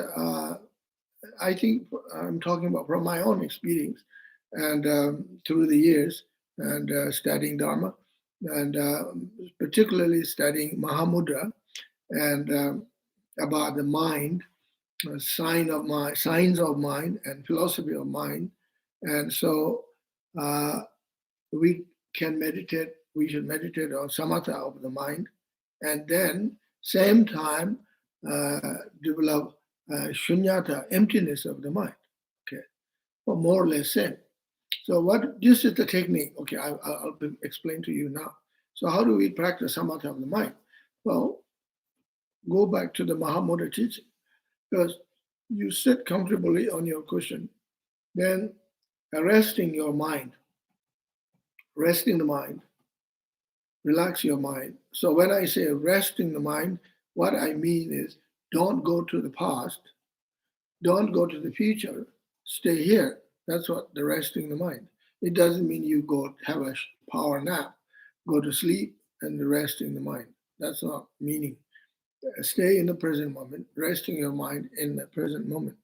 I think I'm talking about from my own experience and through the years and studying Dharma and particularly studying Mahamudra and about the mind, signs of mind and philosophy of mind. And so we should meditate on samatha of the mind and then same time develop shunyata, emptiness of the mind. Okay, or more or less same. So this is the technique. Okay, I'll explain to you now. So how do we practice samatha of the mind? Well, go back to the Mahamudra teaching, because you sit comfortably on your cushion, then resting the mind, relax your mind. So when I say resting the mind, what I mean is don't go to the past, don't go to the future, stay here. That's what the resting the mind. It doesn't mean you go have a power nap, go to sleep and resting the mind. That's not meaning. Stay in the present moment, resting your mind in the present moment.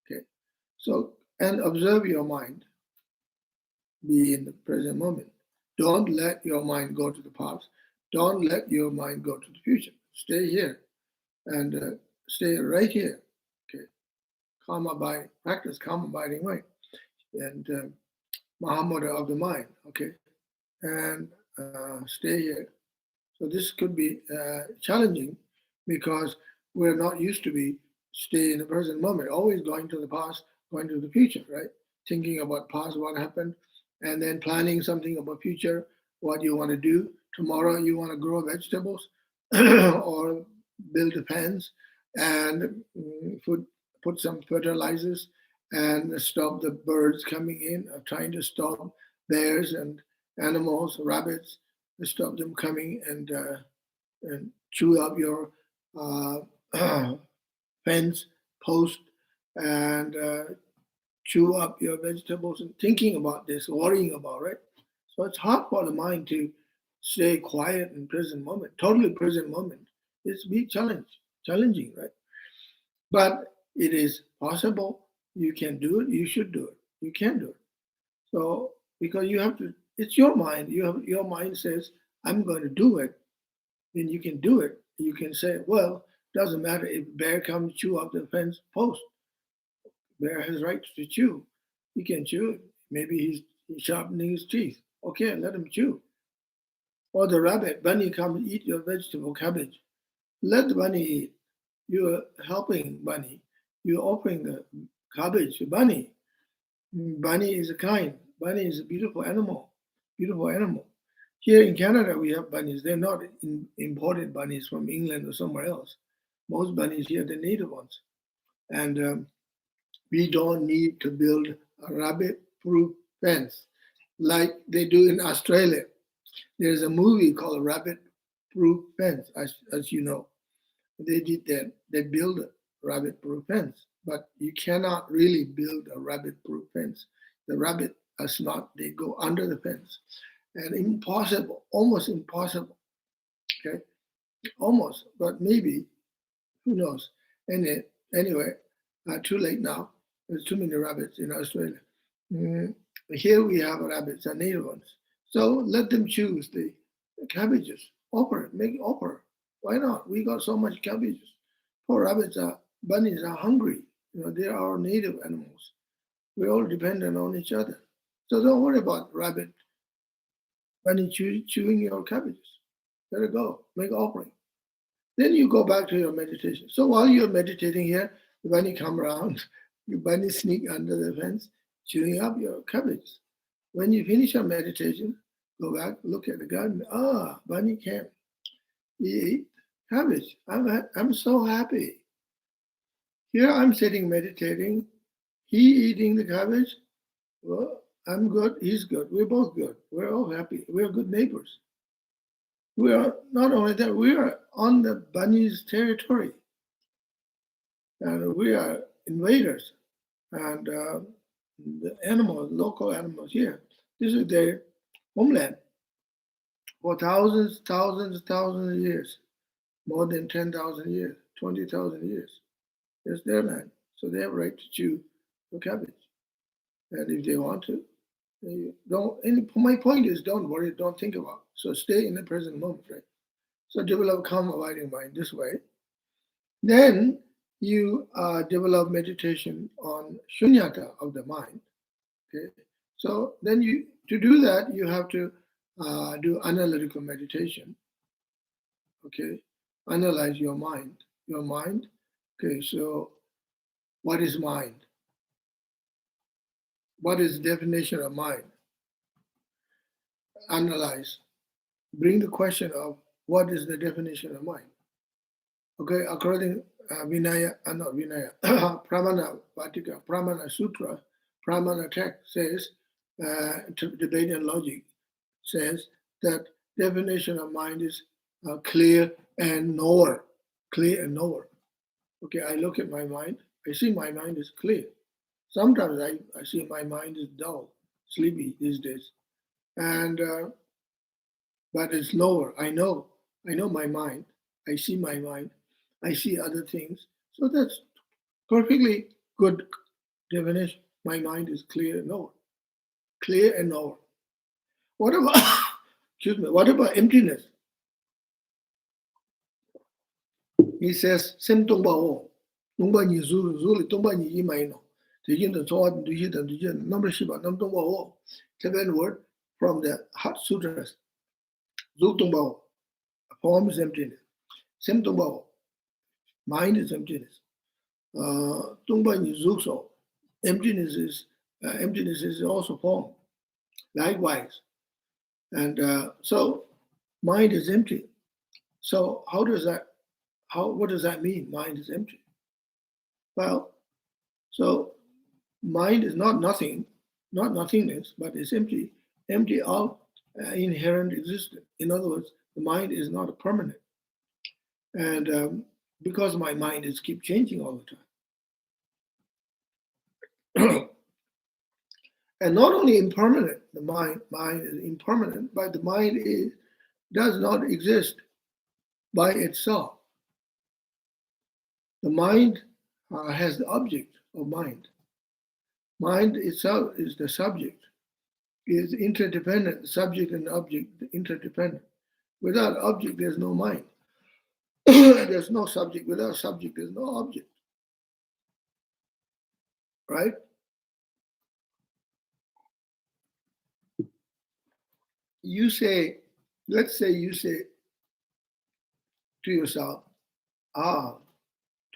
Okay. So, and observe your mind, be in the present moment. Don't let your mind go to the past. Don't let your mind go to the future. Stay here and stay right here. Okay. Calm abiding, practice calm abiding way. And Mahamudra of the mind. Okay. And stay here. So this could be challenging because we're not used to be stay in the present moment, always going to the past, going to the future, right? Thinking about past, what happened, and then planning something about future, what you want to do. Tomorrow you want to grow vegetables or build a fence and put some fertilizers and stop the birds coming in, or trying to stop bears and animals, rabbits, to stop them coming and chew up your fence post and chew up your vegetables and thinking about this, worrying about it. So it's hard for the mind to stay quiet in present moment, totally present moment. It's a big challenging, right? But it is possible. You can do it. You should do it. You can do it. So because you have to, it's your mind. Your mind says, "I'm going to do it." Then you can do it. You can say, "Well, doesn't matter if bear comes chew up the fence post. Bear has rights to chew. He can chew it. Maybe he's sharpening his teeth. Okay, let him chew." Or the rabbit, bunny comes eat your vegetable cabbage. Let the bunny eat. You're helping bunny. You're offering the cabbage to bunny. Bunny is kind. Bunny is a beautiful animal. Beautiful animal. Here in Canada, we have bunnies. They're not imported bunnies from England or somewhere else. Most bunnies here, the native ones. And we don't need to build a rabbit-proof fence like they do in Australia. There's a movie called Rabbit Proof Fence, as you know. They did that. they build a rabbit-proof fence, but you cannot really build a rabbit-proof fence. The rabbit are smart; they go under the fence, and impossible, almost impossible. Okay, almost, but maybe, who knows? Anyway, too late now. There's too many rabbits in Australia. Here we have rabbits, are native ones. So let them choose the cabbages. Offer it, make it offer. Why not? We got so much cabbages. Poor bunnies are hungry. They are our native animals. We're all dependent on each other. So don't worry about bunny chewing your cabbages. Let it go, make offering. Then you go back to your meditation. So while you're meditating here, the bunny come around, your bunny sneak under the fence, chewing up your cabbage. When you finish your meditation, go back, look at the garden. Bunny came. He ate cabbage. I'm so happy. Here I'm sitting meditating. He eating the cabbage. Well, I'm good. He's good. We're both good. We're all happy. We're good neighbors. We are not only that, we are on the bunny's territory. And we are invaders. And the animals, local animals here, this is their homeland for thousands of years, more than 10,000 years, 20,000 years. It's their land. So they have a right to chew the cabbage. And if they want to, they don't. And my point is, don't worry, don't think about it. So stay in the present moment, right? So develop calm, abiding mind this way. Then you develop meditation on shunyata of the mind. Okay. So then to do that, you have to do analytical meditation. Okay. Analyze your mind. Your mind. Okay. So what is mind? What is the definition of mind? Analyze. Bring the question of what is the definition of mind. Okay, according Pramana Vatika, Pramana Sutra, Pramana text says, debate and logic says that definition of mind is clear and knower. Clear and knower. Okay, I look at my mind, I see my mind is clear. Sometimes I see my mind is dull, sleepy these days. And but it's lower. I know my mind. I see my mind. I see other things. So that's perfectly good definition. My mind is clear and knower. Clear and knower. What about excuse me? What about emptiness? He says, "Sem tongba o, tongba ni zulu zulu, tongba ni yimai no." Number shiba, nam tongba o. Seven word from the Hot Sutras. Zul tongba o. Form is emptiness. Sem tongba o. Mind is emptiness. Tongba ni zul. Emptiness is also form. Likewise. And so mind is empty. So what does that mean? Mind is empty. Well, so mind is not nothing, not nothingness, but it's empty of inherent existence. In other words, the mind is not permanent. And because my mind is keep changing all the time. And not only impermanent, the mind is impermanent, but the mind does not exist by itself. The mind has the object of mind. Mind itself is the subject, is interdependent. The subject and the object interdependent. Without object, there's no mind. There's no subject. Without subject, there's no object. Right? Let's say you say to yourself,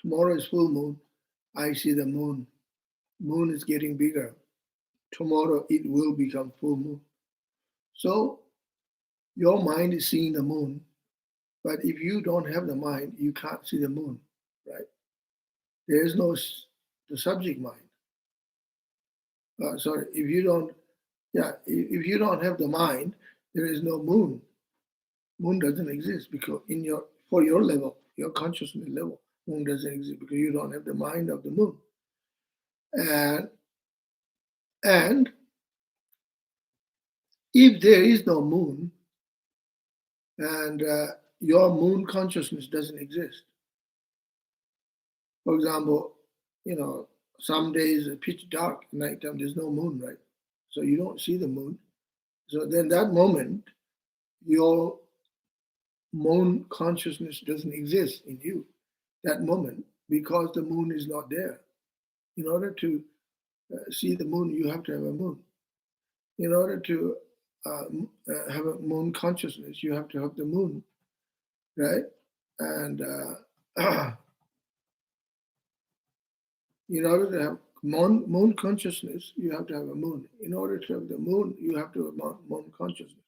tomorrow is full moon. I see the moon. Moon is getting bigger. Tomorrow it will become full moon. So your mind is seeing the moon, but if you don't have the mind, you can't see the moon, right? There is no the subject mind. If you don't have the mind, there is no moon. Moon doesn't exist because for your level, your consciousness level, Moon doesn't exist because you don't have the mind of the moon. And if there is no moon, and your moon consciousness doesn't exist. For example, some days it's pitch dark at nighttime, there's no moon, right? So you don't see the moon. So then that moment, your moon consciousness doesn't exist in you, that moment, because the moon is not there. In order to see the moon, you have to have a moon. In order to have a moon consciousness, you have to have the moon, right? And in order to have moon consciousness, you have to have a moon. In order to have the moon, you have to have moon consciousness.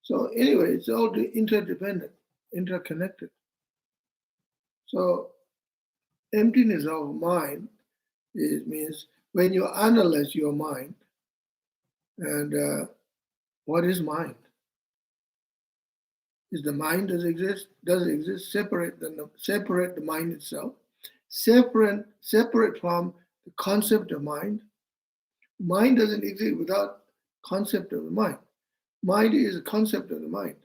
So anyway, it's all interdependent, interconnected. So emptiness of mind means when you analyze your mind, and what is mind? Is the mind does it exist? Separate the mind itself. Separate from the concept of mind. Mind doesn't exist without concept of the mind. Mind is a concept of the mind.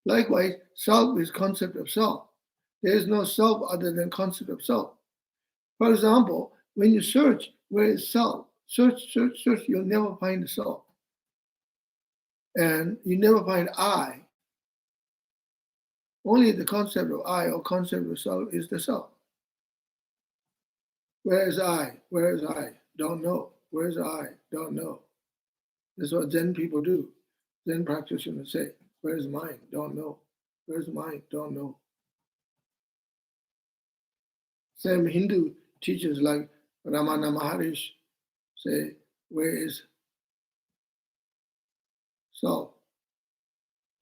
Likewise, self is concept of self. There is no self other than concept of self. For example, when you search, where is self? Search, you'll never find the self. And you never find I. Only the concept of I or concept of self is the self. Where is I? Where is I? Don't know. Where is I? Don't know. That's what Zen people do. Zen practitioners say, where is mind? Don't know. Where is mind? Don't know. Same Hindu teachers like Ramana Maharishi say, where is self?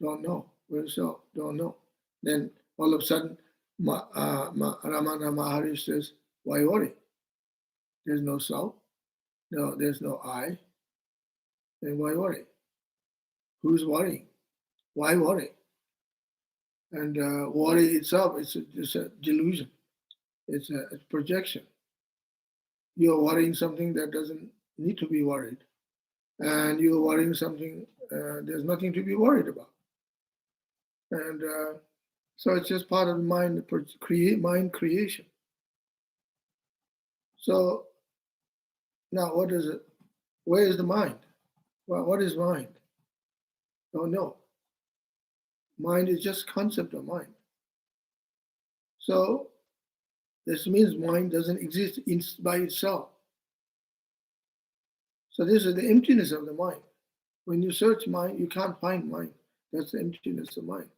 Don't know. Where is self? Don't know. Then all of a sudden, Ramana Maharishi says, why worry? There's no self. No, there's no I. Then why worry? Who's worrying? Why worry? And worry itself is just a delusion. It's a projection. You're worrying something that doesn't need to be worried. And you're worrying something there's nothing to be worried about. And so it's just part of the mind creation. So now what is it? Where is the mind? Well, what is mind? Don't know. Mind is just concept of mind. So this means mind doesn't exist by itself. So this is the emptiness of the mind. When you search mind, you can't find mind. That's the emptiness of mind.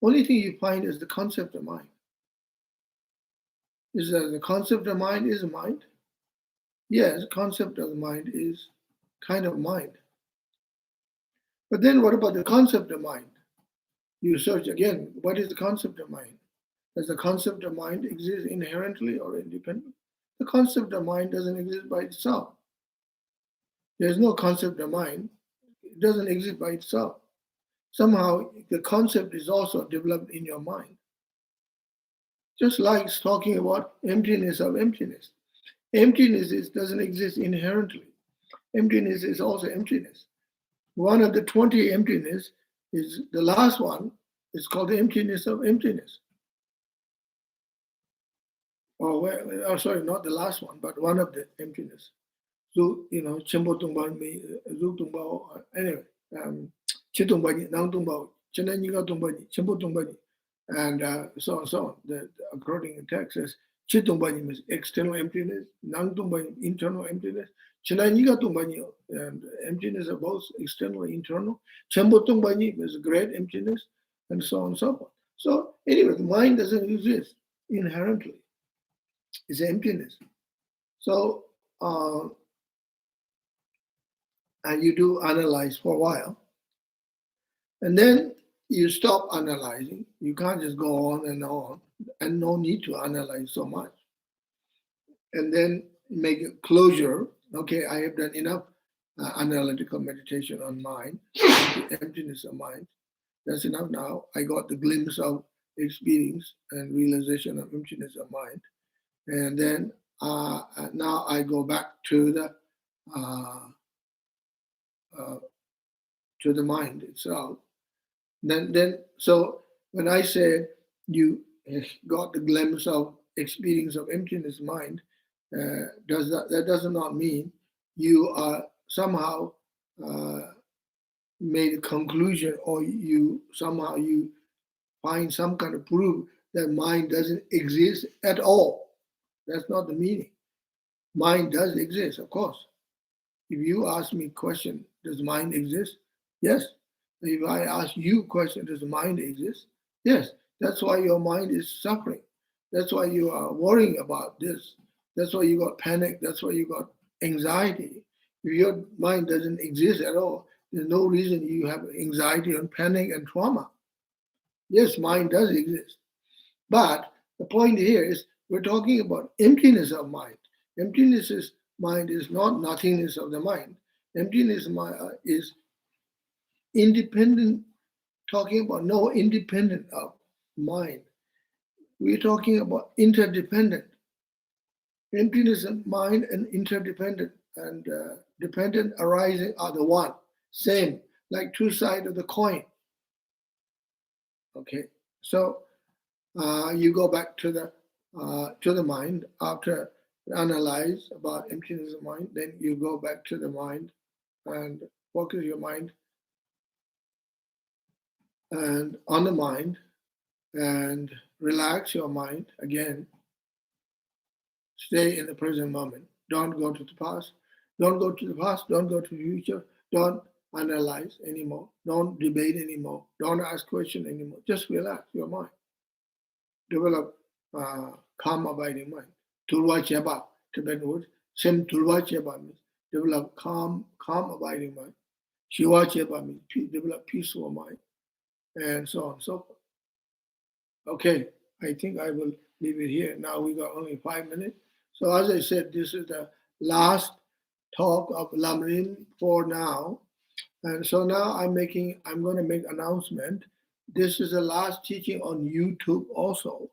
Only thing you find is the concept of mind. Is that the concept of mind is mind? Yes, concept of the mind is kind of mind. But then what about the concept of mind? You search again, what is the concept of mind? Does the concept of mind exist inherently or independently? The concept of mind doesn't exist by itself. There's no concept of mind. It doesn't exist by itself. Somehow the concept is also developed in your mind. Just like talking about emptiness of emptiness. Emptiness doesn't exist inherently. Emptiness is also emptiness. One of the 20 emptiness is the last one. It's called the emptiness of emptiness. Sorry, not the last one, but one of the emptiness. So, Chimbo Tumba, Zu Tumba, anyway, Chitumbani, Nang Tumba, Chenaniga Tumbani, Chimbo Tumbani, and so on and so on. According to text says, Chitumbani means external emptiness, Nang Tumbani, internal emptiness, Chenaniga Tumbani, and emptiness are both external and internal. Chimbo Tumbani is great emptiness, and so on and so forth. So, anyway, the mind doesn't exist inherently. It's emptiness. So, and you do analyze for a while, and then you stop analyzing. You can't just go on, and no need to analyze so much. And then make a closure. Okay, I have done enough analytical meditation on mind, emptiness of mind. That's enough now. I got the glimpse of experience and realization of emptiness of mind. And then now I go back to uh, uh, the mind itself. Then so when I said you got the glimpse of experience of emptiness mind, that does not mean you are somehow made a conclusion, or you somehow you find some kind of proof that mind doesn't exist at all. That's not the meaning. Mind does exist, of course. If you ask me question, does mind exist? Yes. If I ask you question, does mind exist? Yes. That's why your mind is suffering. That's why you are worrying about this. That's why you got panic. That's why you got anxiety. If your mind doesn't exist at all, there's no reason you have anxiety and panic and trauma. Yes, mind does exist. But the point here is we're talking about emptiness of mind. Emptiness of mind is not nothingness of the mind. Emptiness of mind is independent, talking about no independent of mind. We're talking about interdependent. Emptiness of mind and interdependent and dependent arising are the one, same, like two sides of the coin. Okay, so you go back to the mind after analyze about emptiness of mind. Then you go back to the mind and focus your mind and on the mind and relax your mind again. Stay in the present moment. Don't go to the past. Don't go to the past. Don't go to the future. Don't analyze anymore. Don't debate anymore. Don't ask questions anymore. Just relax your mind. Develop calm abiding mind. Tulwa Cheba, Tibetan word. Sim Tulwa Cheba means develop calm abiding mind. Shiva Cheba means develop peaceful mind, and so on and so forth. Okay, I think I will leave it here. Now we got only 5 minutes. So as I said, this is the last talk of Lam Rim for now. And so now I'm going to make announcement. This is the last teaching on YouTube also.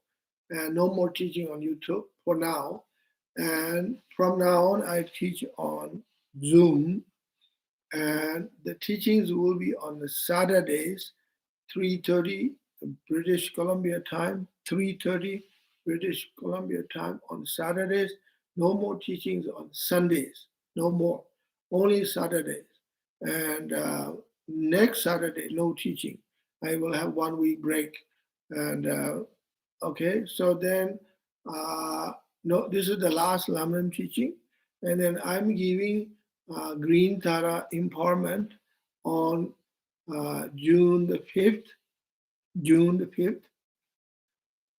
And no more teaching on YouTube for now. And from now on, I teach on Zoom. And the teachings will be on the Saturdays, 3:30 British Columbia time, 3:30 British Columbia time on Saturdays. No more teachings on Sundays. No more. Only Saturdays. And next Saturday, no teaching. I will have 1 week break. And okay, so then no, this is the last Lam Rim teaching. And then I'm giving Green Tara Empowerment on June the 5th,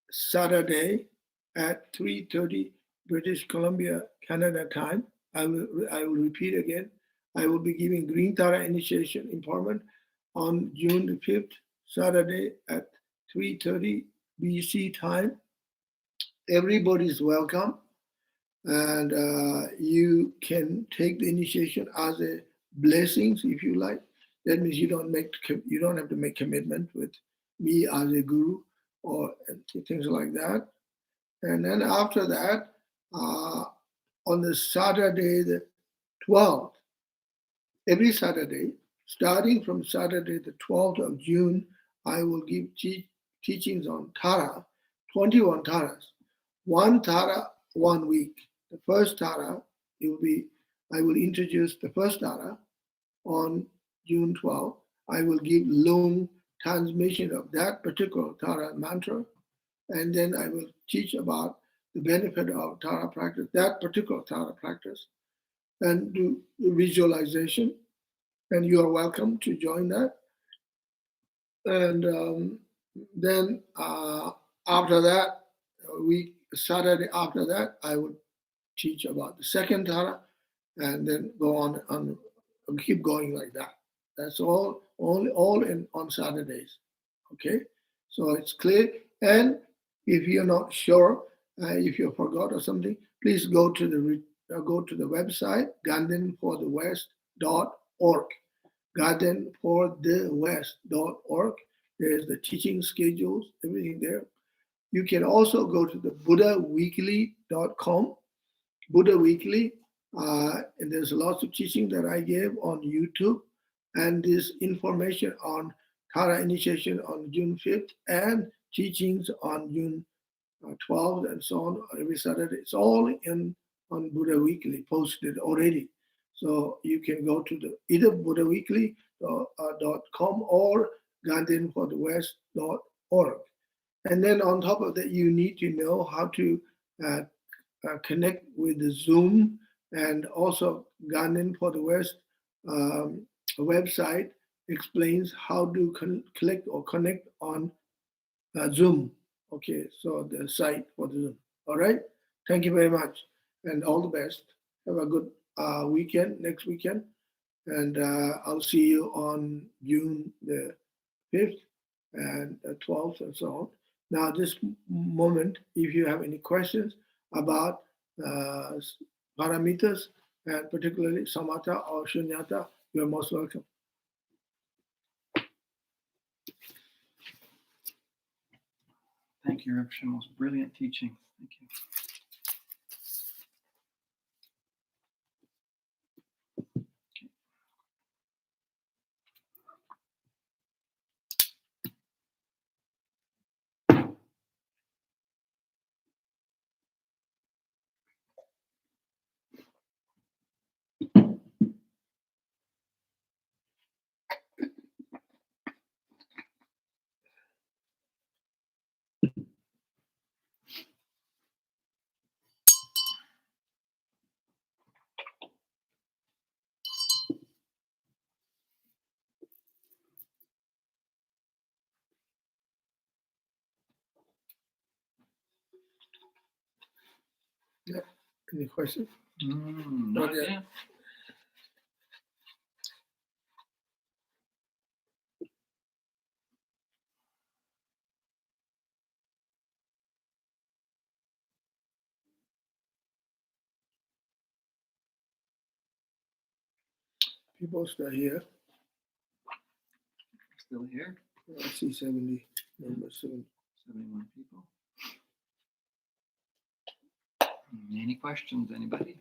Saturday at 3:30 British Columbia, Canada time. I will repeat again. I will be giving Green Tara Initiation Empowerment on June the 5th, Saturday at 3:30 BC time. Everybody's welcome, and you can take the initiation as a blessings if you like. That means you don't have to make commitment with me as a guru or things like that. And then after that, on the Saturday the 12th, every Saturday, starting from Saturday the 12th of June, I will give teachings on Tara, 21 Taras. One Tara, 1 week. The first Tara, I will introduce the first Tara on June 12th. I will give long transmission of that particular Tara mantra, and then I will teach about the benefit of Tara practice, that particular Tara practice, and do visualization. And you are welcome to join that. And then after that, Saturday after that, I will teach about the second Tara, and then go on and keep going like that. That's all on Saturdays. Okay, so it's clear. And if you're not sure, if you forgot or something, please go to the website gardenforthewest.org, gardenforthewest.org, There's the teaching schedules, everything there. You can also go to the buddhaweekly.com, Buddha Weekly, and there's lots of teaching that I gave on YouTube, and this information on Thara initiation on June 5th and teachings on June 12th and so on every Saturday. It's all in on Buddha Weekly, posted already. So you can go to the either buddhaweekly.com or guardianforthewest.org. And then on top of that, you need to know how to connect with the Zoom, and also Guardian for the West website explains how to click or connect on Zoom. Okay, so the site for the Zoom. All right, thank you very much, and all the best. Have a good weekend, next weekend, and I'll see you on June the 5th and 12th and so on. Now, this moment, if you have any questions about paramitas, and particularly samatha or shunyata, you're most welcome. Thank you, Rinpoche. Most brilliant teaching. Thank you. Yeah. Any questions? Not yet. People still here. Still here? I see 70, number 70. 71 people. Any questions, anybody?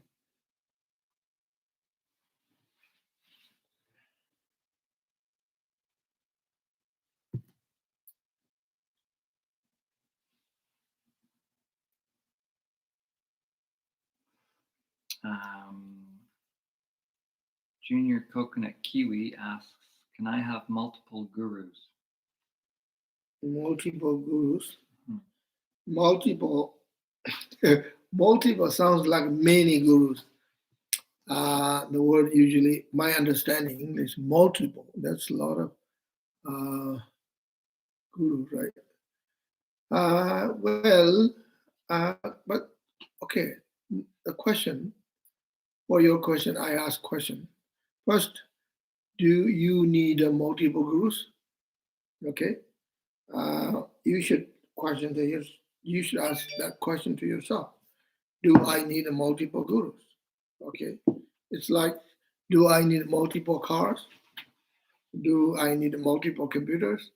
Junior Coconut Kiwi asks, can I have multiple gurus? Multiple gurus. Hmm. Multiple. Multiple sounds like many gurus. The word usually, my understanding, English, multiple. That's a lot of gurus, right? But okay. The question, for your question, I ask question. First, do you need a multiple gurus? Okay. You should question you should ask that question to yourself. Do I need a multiple gurus? Okay. It's like, do I need multiple cars? Do I need multiple computers?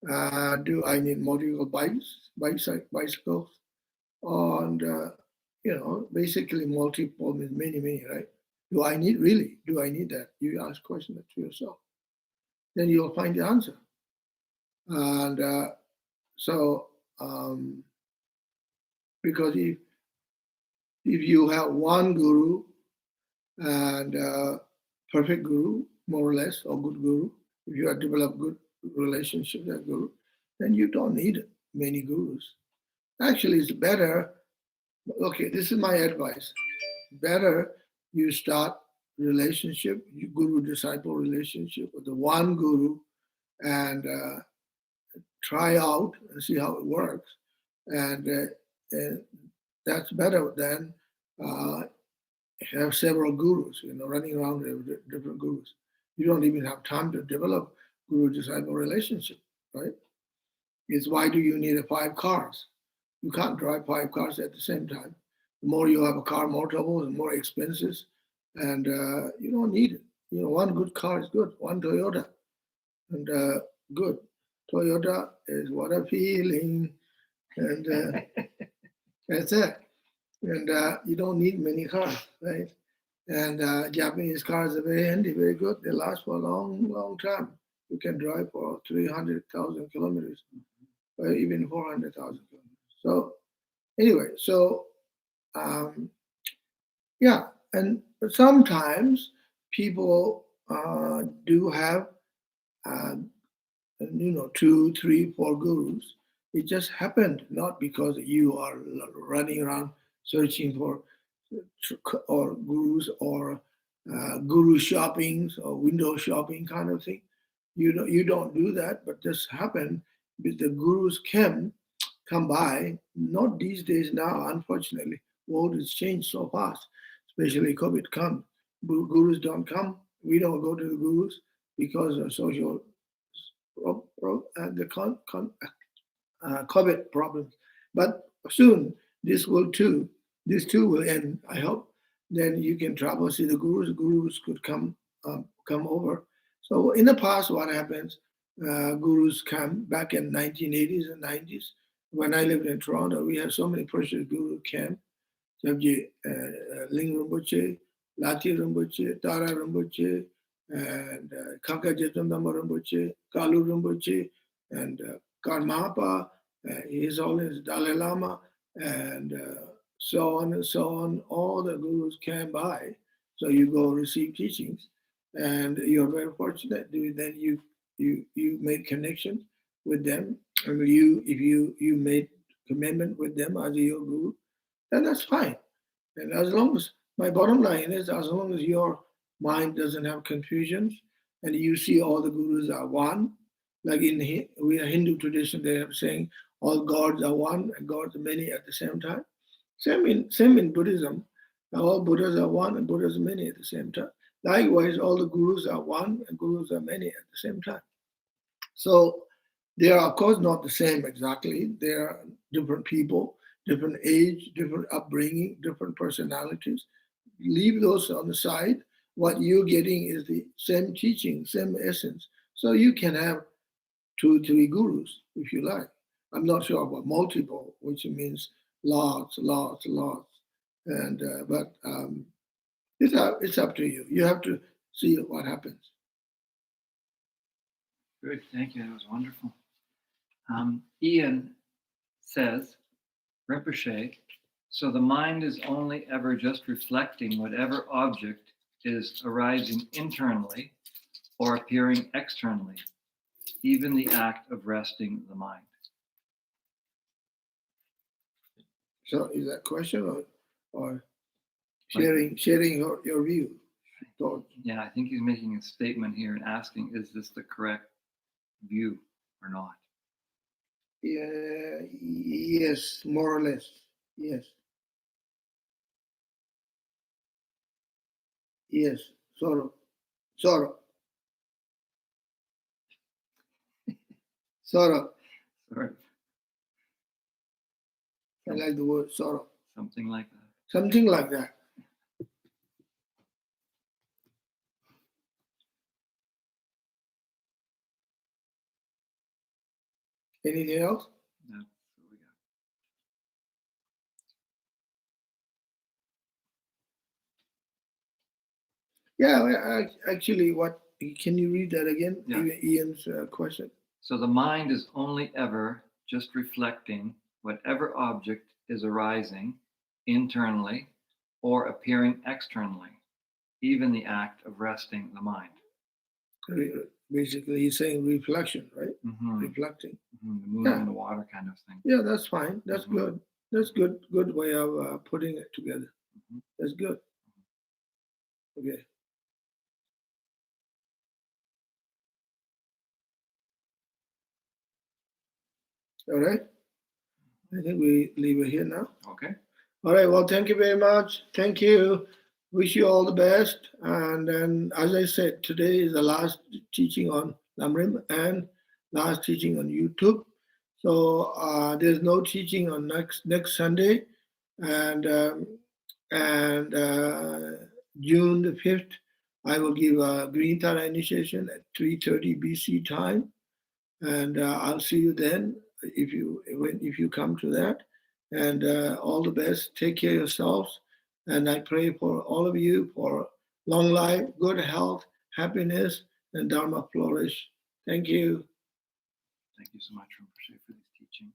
Do I need multiple bicycles? And basically multiple means many, right? Do I need that? You ask question to yourself. Then you'll find the answer. And because if you have one guru and perfect guru, more or less, or good guru, if you have developed good relationship with that guru, then you don't need many gurus. Actually, it's better. Okay, this is my advice. Better you start relationship, guru-disciple relationship with the one guru, and try out and see how it works. And that's better than have several gurus, running around with different gurus. You don't even have time to develop guru-disciple relationship, right? It's why do you need 5 cars? You can't drive 5 cars at the same time. The more you have a car, more trouble and more expenses, and you don't need it. One good car is good. One Toyota, and good. Toyota is what a feeling. And that's it. And you don't need many cars, right? And Japanese cars are very handy, very good. They last for a long, long time. You can drive for 300,000 kilometers, or even 400,000 kilometers. So anyway, so yeah, and sometimes people do have, uh, 2, 3, 4 gurus. It just happened not because you are running around searching for or gurus or guru shoppings or window shopping kind of thing. You don't do that, but this happened because the gurus come by. Not these days now, unfortunately. World has changed so fast, especially COVID come. Gurus don't come. We don't go to the gurus because of social the COVID problems. But soon this too will end, I hope. Then you can travel, see the gurus. Gurus could come over. So in the past, what happens? Gurus come back in 1980s and 90s. When I lived in Toronto, we had so many precious guru came. Sabji Ling Rinpoche, Lati Rinpoche, Tara Rinpoche, and Kanka Jetundama Rinpoche, Kalu Rinpoche, and Karmapa, His Holiness Dalai Lama, and so on and so on. All the gurus came by, so you go receive teachings, and you're very fortunate. Then you make connections with them, and if you made commitment with them as your guru, then that's fine. And as long as my bottom line is, as long as your mind doesn't have confusions and you see all the gurus are one, like we are Hindu tradition, they are saying all gods are one and gods are many at the same time. Same in Buddhism, all Buddhas are one and Buddhas are many at the same time. Likewise, all the gurus are one and gurus are many at the same time. So they are, of course, not the same exactly. They are different people, different age, different upbringing, different personalities. Leave those on the side. What you're getting is the same teaching, same essence. So you can have 2, 3 gurus if you like. I'm not sure about multiple, which means lots. And but it's up to you. You have to see what happens. Good, thank you. That was wonderful. Ian says, Rinpoche, so the mind is only ever just reflecting whatever object is arising internally or appearing externally, even the act of resting the mind. So is that question or sharing your view? Thought? Yeah, I think he's making a statement here and asking, is this the correct view or not? Yeah, yes, more or less. Yes. Yes. Sorrow. Sorrow. Sorry, I like the word sorrow. something like that. Something like that. Anything else? No, that's what we got. Yeah, actually, what can you read that again? Yeah. Ian's question. So the mind is only ever just reflecting whatever object is arising internally or appearing externally, even the act of resting the mind. Basically, he's saying reflection, right? Mm-hmm. Reflecting. Mm-hmm. The moon and the water kind of thing. Yeah, that's fine. That's Mm-hmm. good. That's good. Good way of putting it together. Mm-hmm. That's good. Okay. All right. I think we leave it here now. Okay. All right. Well, thank you very much. Thank you. Wish you all the best. And then, as I said, today is the last teaching on Lam Rim and last teaching on YouTube. So there's no teaching on next Sunday, and June the 5th, I will give a Green Thara initiation at 3:30 BC time. And I'll see you then if you come to that. And all the best. Take care of yourselves. And I pray for all of you for long life, good health, happiness, and Dharma flourish. Thank you. Thank you so much, Rinpoche, for these teachings.